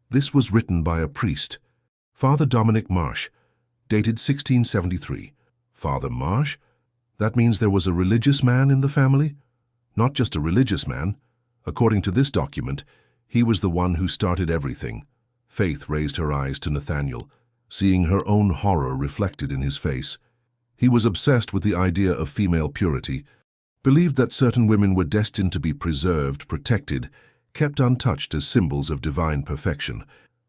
this was written by a priest, Father Dominic Marsh, dated 1673. Father Marsh? That means there was a religious man in the family? Not just a religious man. According to this document, he was the one who started everything." Faith raised her eyes to Nathaniel, seeing her own horror reflected in his face. He was obsessed with the idea of female purity, believed that certain women were destined to be preserved, protected, kept untouched as symbols of divine perfection.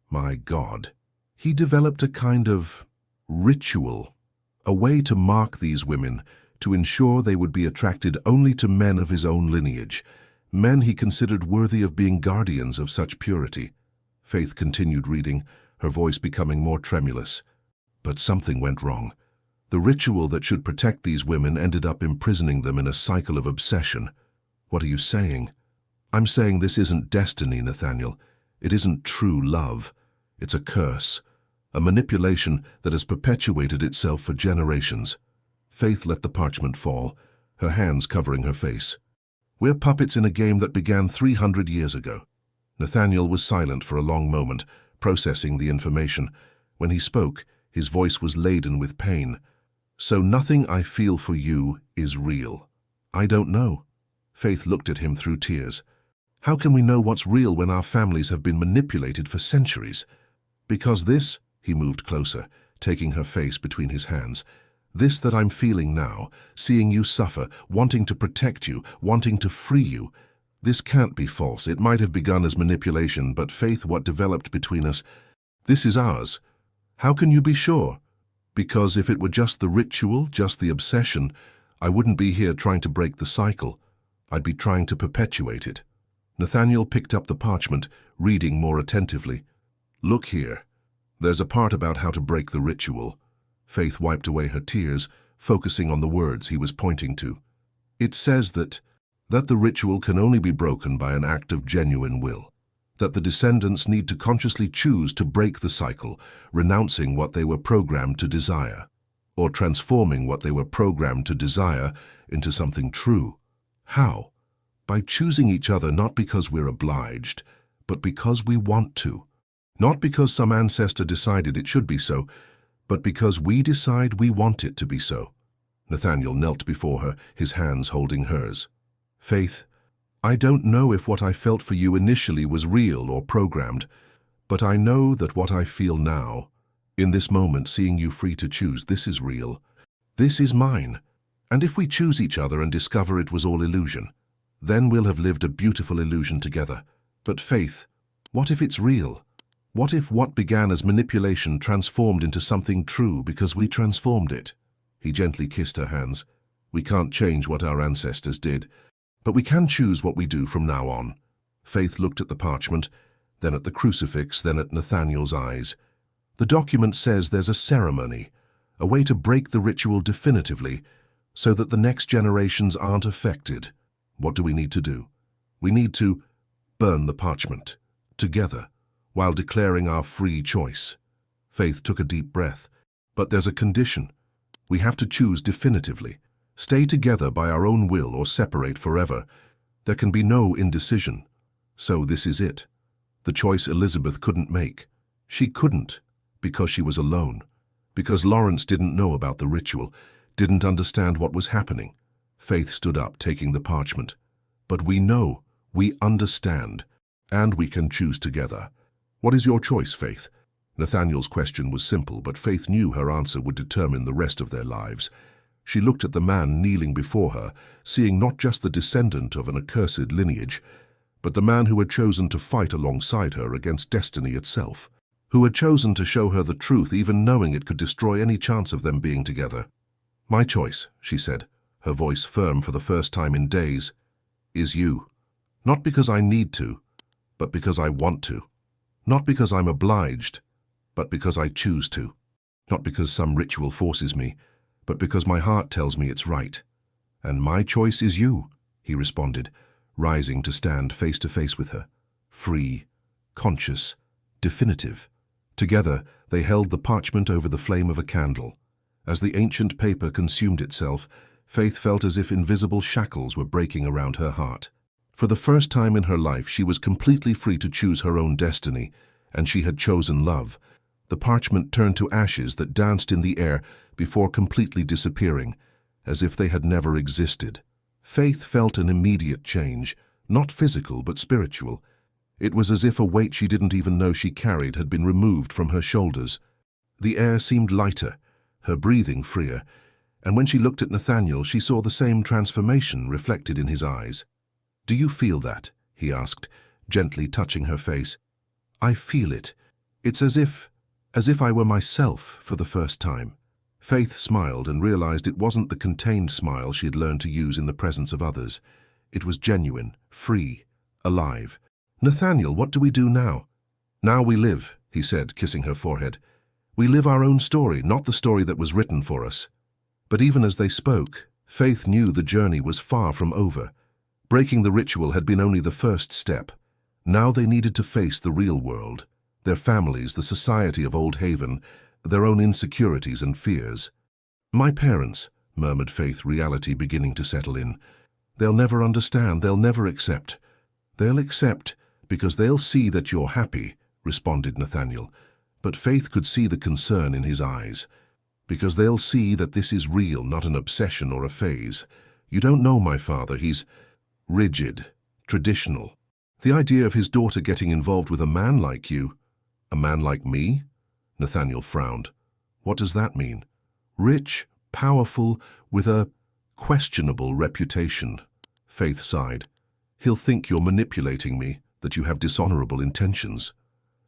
My God. He developed a kind of ritual, a way to mark these women, to ensure they would be attracted only to men of his own lineage, men he considered worthy of being guardians of such purity. Faith continued reading, her voice becoming more tremulous. But something went wrong. The ritual that should protect these women ended up imprisoning them in a cycle of obsession. "What are you saying?" "I'm saying this isn't destiny, Nathaniel. It isn't true love. It's a curse, a manipulation that has perpetuated itself for generations." Faith let the parchment fall, her hands covering her face. "We're puppets in a game that began 300 years ago." Nathaniel was silent for a long moment, processing the information. When he spoke, his voice was laden with pain. "So nothing I feel for you is real." "I don't know." Faith looked at him through tears. "How can we know what's real when our families have been manipulated for centuries?" "Because this," he moved closer, taking her face between his hands, "this that I'm feeling now, seeing you suffer, wanting to protect you, wanting to free you, this can't be false. It might have begun as manipulation, but Faith, what developed between us, this is ours. How can you be sure?" "Because if it were just the ritual, just the obsession, I wouldn't be here trying to break the cycle. I'd be trying to perpetuate it." Nathaniel picked up the parchment, reading more attentively. "Look here. There's a part about how to break the ritual." Faith wiped away her tears, focusing on the words he was pointing to. "It says that the ritual can only be broken by an act of genuine will, that the descendants need to consciously choose to break the cycle, renouncing what they were programmed to desire, or transforming what they were programmed to desire into something true. How? By choosing each other not because we're obliged, but because we want to. Not because some ancestor decided it should be so, but because we decide we want it to be so." Nathaniel knelt before her, his hands holding hers. "Faith, I don't know if what I felt for you initially was real or programmed, but I know that what I feel now, in this moment seeing you free to choose, this is real. This is mine. And if we choose each other and discover it was all illusion, then we'll have lived a beautiful illusion together. But Faith, what if it's real? What if what began as manipulation transformed into something true because we transformed it?" He gently kissed her hands. "We can't change what our ancestors did, but we can choose what we do from now on." Faith looked at the parchment, then at the crucifix, then at Nathaniel's eyes. "The document says there's a ceremony, a way to break the ritual definitively, so that the next generations aren't affected. What do we need to do? We need to burn the parchment, together, while declaring our free choice." Faith took a deep breath. "But there's a condition. We have to choose definitively. Stay together by our own will or separate forever. There can be no indecision. So this is it. The choice Elizabeth couldn't make. She couldn't, because she was alone. Because Lawrence didn't know about the ritual, didn't understand what was happening." Faith stood up, taking the parchment. "But we know, we understand, and we can choose together. What is your choice, Faith?" Nathaniel's question was simple, but Faith knew her answer would determine the rest of their lives. She looked at the man kneeling before her, seeing not just the descendant of an accursed lineage, but the man who had chosen to fight alongside her against destiny itself, who had chosen to show her the truth even knowing it could destroy any chance of them being together. "My choice," she said, her voice firm for the first time in days, "is you. Not because I need to, but because I want to. Not because I'm obliged, but because I choose to. Not because some ritual forces me, but because my heart tells me it's right. And my choice is you, he responded, rising to stand face to face with her. Free, conscious, definitive. Together, they held the parchment over the flame of a candle. As the ancient paper consumed itself, Faith felt as if invisible shackles were breaking around her heart. For the first time in her life, she was completely free to choose her own destiny, and she had chosen love. The parchment turned to ashes that danced in the air before completely disappearing, as if they had never existed. Faith felt an immediate change, not physical but spiritual. It was as if a weight she didn't even know she carried had been removed from her shoulders. The air seemed lighter, her breathing freer, and when she looked at Nathaniel, she saw the same transformation reflected in his eyes. "Do you feel that?" he asked, gently touching her face. "I feel it. It's as if I were myself for the first time." Faith smiled and realized it wasn't the contained smile she had learned to use in the presence of others. It was genuine, free, alive. "Nathaniel, what do we do now?" "Now we live," he said, kissing her forehead. "We live our own story, not the story that was written for us." But even as they spoke, Faith knew the journey was far from over. Breaking the ritual had been only the first step. Now they needed to face the real world, their families, the society of Old Haven, their own insecurities and fears. "My parents," murmured Faith, reality beginning to settle in. "They'll never understand, they'll never accept." "They'll accept because they'll see that you're happy," responded Nathaniel. But Faith could see the concern in his eyes. "Because they'll see that this is real, not an obsession or a phase. You don't know my father, he's rigid, traditional. The idea of his daughter getting involved with a man like you." "A man like me?" Nathaniel frowned. "What does that mean?" "Rich, powerful, with a questionable reputation." Faith sighed. "He'll think you're manipulating me, that you have dishonorable intentions.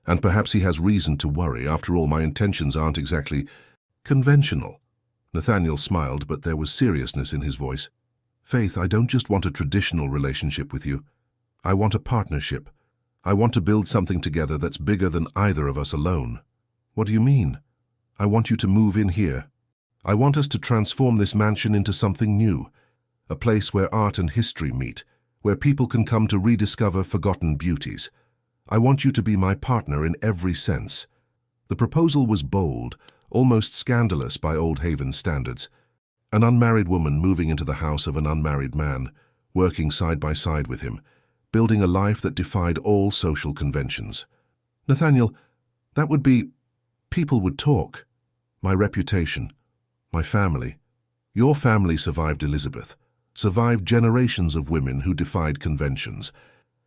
And perhaps he has reason to worry. After all, my intentions aren't exactly conventional." Nathaniel smiled, but there was seriousness in his voice. "Faith, I don't just want a traditional relationship with you. I want a partnership. I want to build something together that's bigger than either of us alone." "What do you mean?" "I want you to move in here. I want us to transform this mansion into something new, a place where art and history meet, where people can come to rediscover forgotten beauties. I want you to be my partner in every sense." The proposal was bold, almost scandalous by Old Haven standards. An unmarried woman moving into the house of an unmarried man, working side by side with him, building a life that defied all social conventions. "Nathaniel, that would be... people would talk. My reputation, my family. Your family survived Elizabeth, survived generations of women who defied conventions.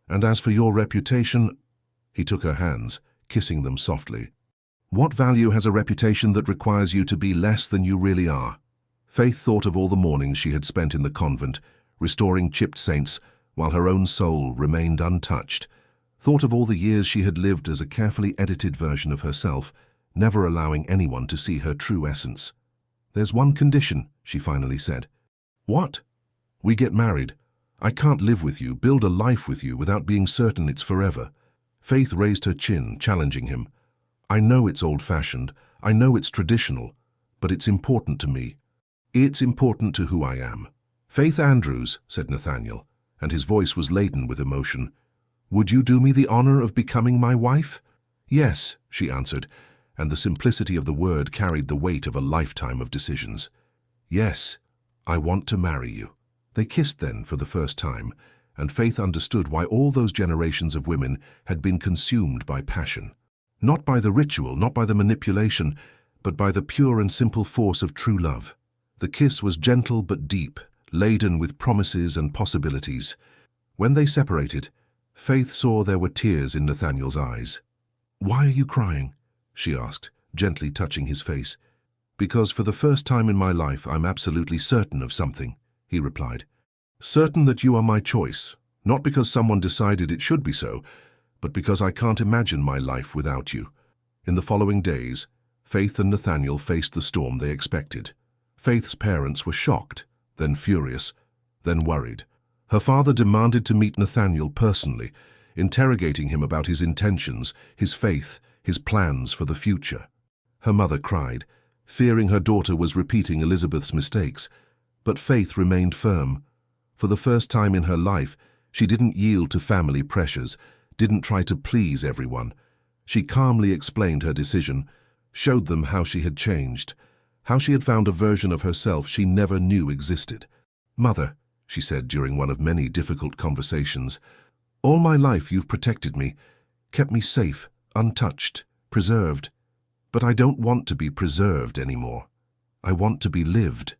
And as for your reputation..." He took her hands, kissing them softly. "What value has a reputation that requires you to be less than you really are?" Faith thought of all the mornings she had spent in the convent, restoring chipped saints, while her own soul remained untouched. Thought of all the years she had lived as a carefully edited version of herself, never allowing anyone to see her true essence. "There's one condition," she finally said. "What?" "We get married. I can't live with you, build a life with you, without being certain it's forever." Faith raised her chin, challenging him. "I know it's old-fashioned, I know it's traditional, but it's important to me. It's important to who I am." "Faith Andrews," said Nathaniel, and his voice was laden with emotion, "would you do me the honor of becoming my wife?" "Yes," she answered, and the simplicity of the word carried the weight of a lifetime of decisions. "Yes, I want to marry you." They kissed then for the first time, and Faith understood why all those generations of women had been consumed by passion. Not by the ritual, not by the manipulation, but by the pure and simple force of true love. The kiss was gentle but deep, laden with promises and possibilities. When they separated, Faith saw there were tears in Nathaniel's eyes. "Why are you crying?" she asked, gently touching his face. "Because for the first time in my life I'm absolutely certain of something," he replied. "Certain that you are my choice, not because someone decided it should be so, but because I can't imagine my life without you." In the following days, Faith and Nathaniel faced the storm they expected. Faith's parents were shocked, then furious, then worried. Her father demanded to meet Nathaniel personally, interrogating him about his intentions, his faith, his plans for the future. Her mother cried, fearing her daughter was repeating Elizabeth's mistakes. But Faith remained firm. For the first time in her life, she didn't yield to family pressures, didn't try to please everyone. She calmly explained her decision, showed them how she had changed, how she had found a version of herself she never knew existed. "Mother," she said during one of many difficult conversations, "all my life you've protected me, kept me safe, untouched, preserved. But I don't want to be preserved anymore. I want to be lived."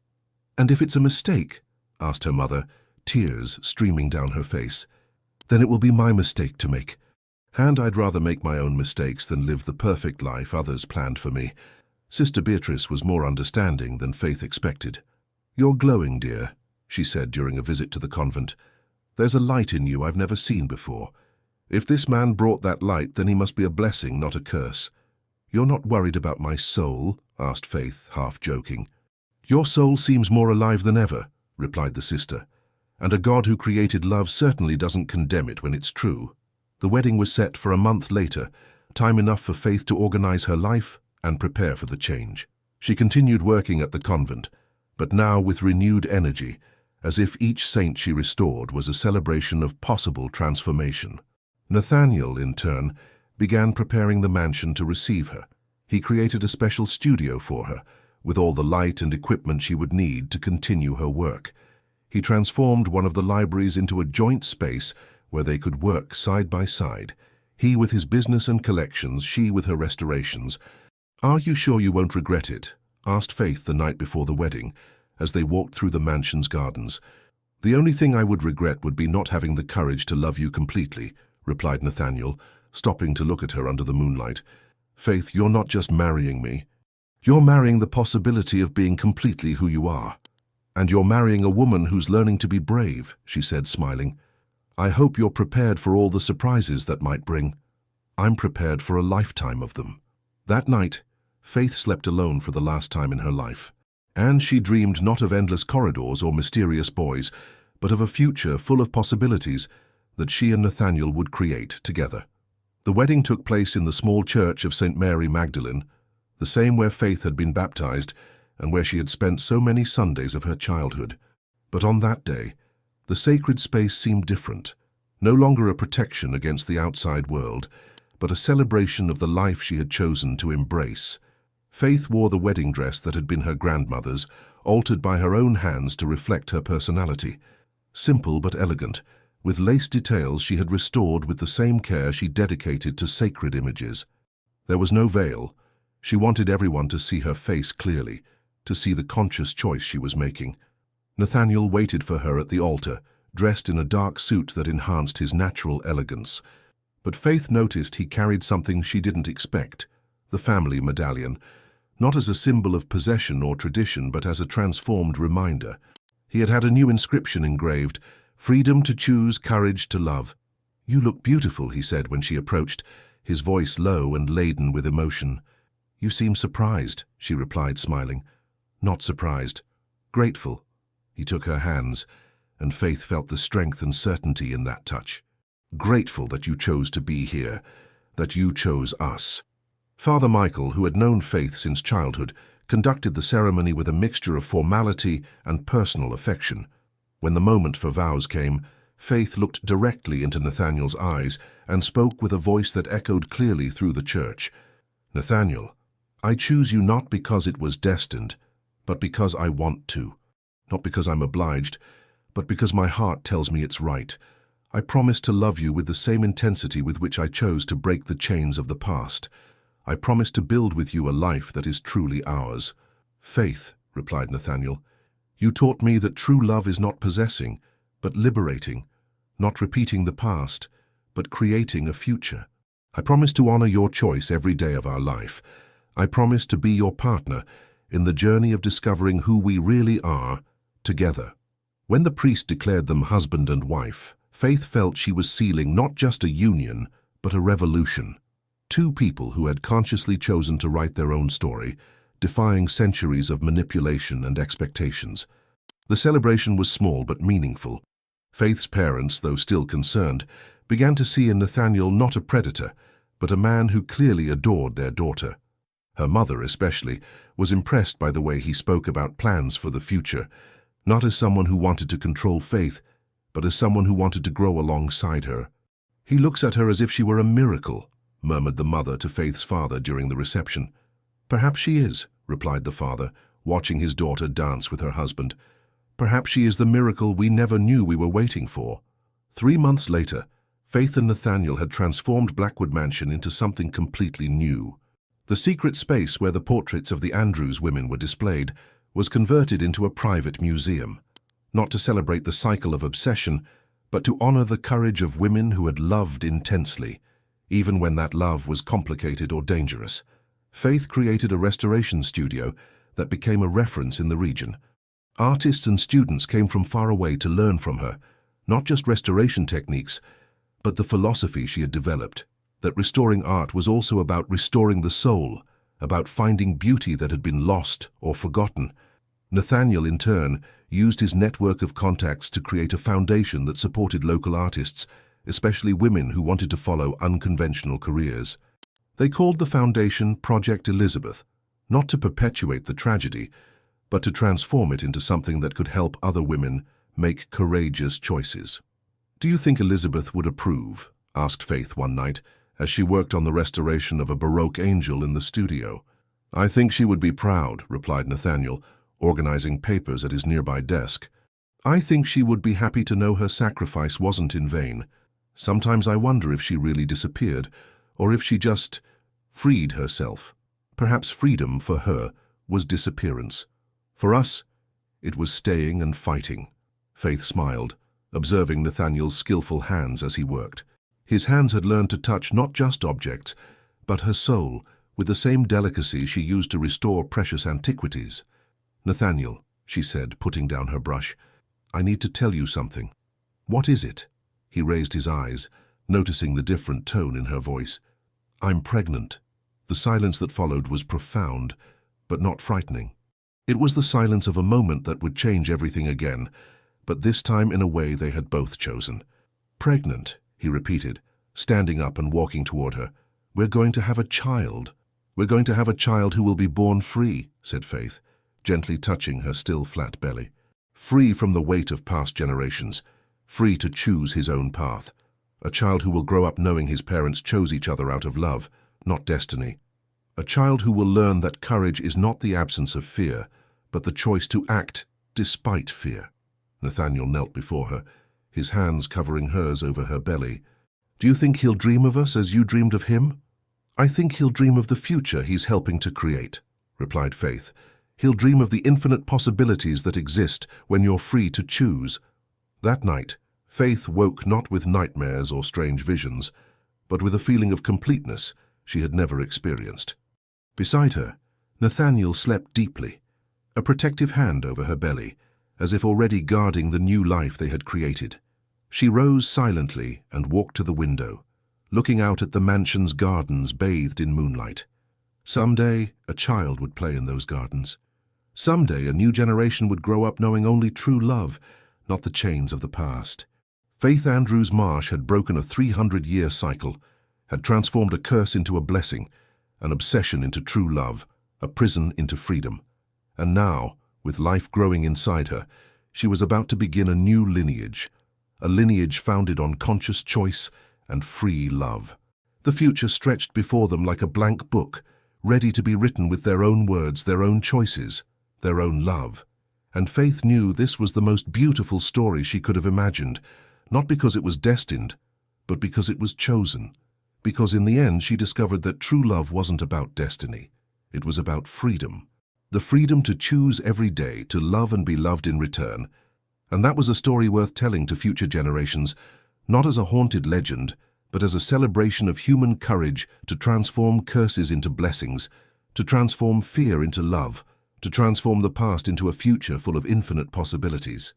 "And if it's a mistake?" asked her mother, tears streaming down her face. "Then it will be my mistake to make. And I'd rather make my own mistakes than live the perfect life others planned for me." Sister Beatrice was more understanding than Faith expected. "You're glowing, dear," she said during a visit to the convent. "There's a light in you I've never seen before. If this man brought that light, then he must be a blessing, not a curse." "You're not worried about my soul?" asked Faith, half joking. "Your soul seems more alive than ever," replied the sister. "And a God who created love certainly doesn't condemn it when it's true." The wedding was set for a month later, time enough for Faith to organize her life and prepare for the change. She continued working at the convent, but now with renewed energy, as if each saint she restored was a celebration of possible transformation. Nathaniel, in turn, began preparing the mansion to receive her. He created a special studio for her, with all the light and equipment she would need to continue her work. He transformed one of the libraries into a joint space where they could work side by side, he with his business and collections, she with her restorations. "Are you sure you won't regret it?" asked Faith the night before the wedding, as they walked through the mansion's gardens. "The only thing I would regret would be not having the courage to love you completely," replied Nathaniel, stopping to look at her under the moonlight. "Faith, you're not just marrying me. You're marrying the possibility of being completely who you are. And you're marrying a woman who's learning to be brave," she said, smiling. "I hope you're prepared for all the surprises that might bring." "I'm prepared for a lifetime of them." That night, Faith slept alone for the last time in her life. And she dreamed not of endless corridors or mysterious boys, but of a future full of possibilities that she and Nathaniel would create together. The wedding took place in the small church of St. Mary Magdalene, the same where Faith had been baptized and where she had spent so many Sundays of her childhood. But on that day, the sacred space seemed different, no longer a protection against the outside world, but a celebration of the life she had chosen to embrace. Faith wore the wedding dress that had been her grandmother's, altered by her own hands to reflect her personality. Simple but elegant, with lace details she had restored with the same care she dedicated to sacred images. There was no veil. She wanted everyone to see her face clearly, to see the conscious choice she was making. Nathaniel waited for her at the altar, dressed in a dark suit that enhanced his natural elegance. But Faith noticed he carried something she didn't expect, the family medallion, not as a symbol of possession or tradition, but as a transformed reminder. He had had a new inscription engraved, "Freedom to choose, courage to love." "You look beautiful," he said when she approached, his voice low and laden with emotion. "You seem surprised," she replied, smiling. "Not surprised. Grateful." He took her hands, and Faith felt the strength and certainty in that touch. "Grateful that you chose to be here, that you chose us." Father Michael, who had known Faith since childhood, conducted the ceremony with a mixture of formality and personal affection. When the moment for vows came, Faith looked directly into Nathaniel's eyes and spoke with a voice that echoed clearly through the church. "Nathaniel, I choose you not because it was destined, but because I want to. Not because I'm obliged, but because my heart tells me it's right. I promise to love you with the same intensity with which I chose to break the chains of the past. I promise to build with you a life that is truly ours." "Faith," replied Nathaniel, "you taught me that true love is not possessing, but liberating, not repeating the past, but creating a future. I promise to honor your choice every day of our life. I promise to be your partner in the journey of discovering who we really are together." When the priest declared them husband and wife, Faith felt she was sealing not just a union, but a revolution. Two people who had consciously chosen to write their own story, defying centuries of manipulation and expectations. The celebration was small but meaningful. Faith's parents, though still concerned, began to see in Nathaniel not a predator, but a man who clearly adored their daughter. Her mother, especially, was impressed by the way he spoke about plans for the future, not as someone who wanted to control Faith, but as someone who wanted to grow alongside her. "He looks at her as if she were a miracle," murmured the mother to Faith's father during the reception. "Perhaps she is," replied the father, watching his daughter dance with her husband. "Perhaps she is the miracle we never knew we were waiting for." 3 months later, Faith and Nathaniel had transformed Blackwood Mansion into something completely new. The secret space where the portraits of the Andrews women were displayed was converted into a private museum, not to celebrate the cycle of obsession, but to honor the courage of women who had loved intensely, even when that love was complicated or dangerous. Faith created a restoration studio that became a reference in the region. Artists and students came from far away to learn from her, not just restoration techniques, but the philosophy she had developed, that restoring art was also about restoring the soul, about finding beauty that had been lost or forgotten. Nathaniel, in turn, used his network of contacts to create a foundation that supported local artists, especially women who wanted to follow unconventional careers. They called the foundation Project Elizabeth, not to perpetuate the tragedy, but to transform it into something that could help other women make courageous choices. "Do you think Elizabeth would approve?" asked Faith one night, as she worked on the restoration of a Baroque angel in the studio. "I think she would be proud," replied Nathaniel, organizing papers at his nearby desk. "I think she would be happy to know her sacrifice wasn't in vain. Sometimes I wonder if she really disappeared, or if she just freed herself. Perhaps freedom for her was disappearance. For us, it was staying and fighting." Faith smiled, observing Nathaniel's skillful hands as he worked. His hands had learned to touch not just objects, but her soul, with the same delicacy she used to restore precious antiquities. "Nathaniel," she said, putting down her brush, "I need to tell you something." "What is it?" He raised his eyes, noticing the different tone in her voice. "I'm pregnant." The silence that followed was profound, but not frightening. It was the silence of a moment that would change everything again, but this time in a way they had both chosen. "Pregnant," he repeated, standing up and walking toward her. "We're going to have a child. We're going to have a child who will be born free," said Faith, gently touching her still flat belly. "Free from the weight of past generations, free to choose his own path. A child who will grow up knowing his parents chose each other out of love, not destiny. A child who will learn that courage is not the absence of fear, but the choice to act despite fear." Nathaniel knelt before her, his hands covering hers over her belly. "Do you think he'll dream of us as you dreamed of him?" "I think he'll dream of the future he's helping to create," replied Faith. "He'll dream of the infinite possibilities that exist when you're free to choose." That night, Faith woke not with nightmares or strange visions, but with a feeling of completeness she had never experienced. Beside her, Nathaniel slept deeply, a protective hand over her belly, as if already guarding the new life they had created. She rose silently and walked to the window, looking out at the mansion's gardens bathed in moonlight. Someday, a child would play in those gardens. Someday, a new generation would grow up knowing only true love, not the chains of the past. Faith Andrews Marsh had broken a 300-year cycle, had transformed a curse into a blessing, an obsession into true love, a prison into freedom. And now, with life growing inside her, she was about to begin a new lineage, a lineage founded on conscious choice and free love. The future stretched before them like a blank book, ready to be written with their own words, their own choices, their own love. And Faith knew this was the most beautiful story she could have imagined, not because it was destined, but because it was chosen. Because in the end she discovered that true love wasn't about destiny. It was about freedom. The freedom to choose every day to love and be loved in return. And that was a story worth telling to future generations, not as a haunted legend, but as a celebration of human courage to transform curses into blessings, to transform fear into love, to transform the past into a future full of infinite possibilities.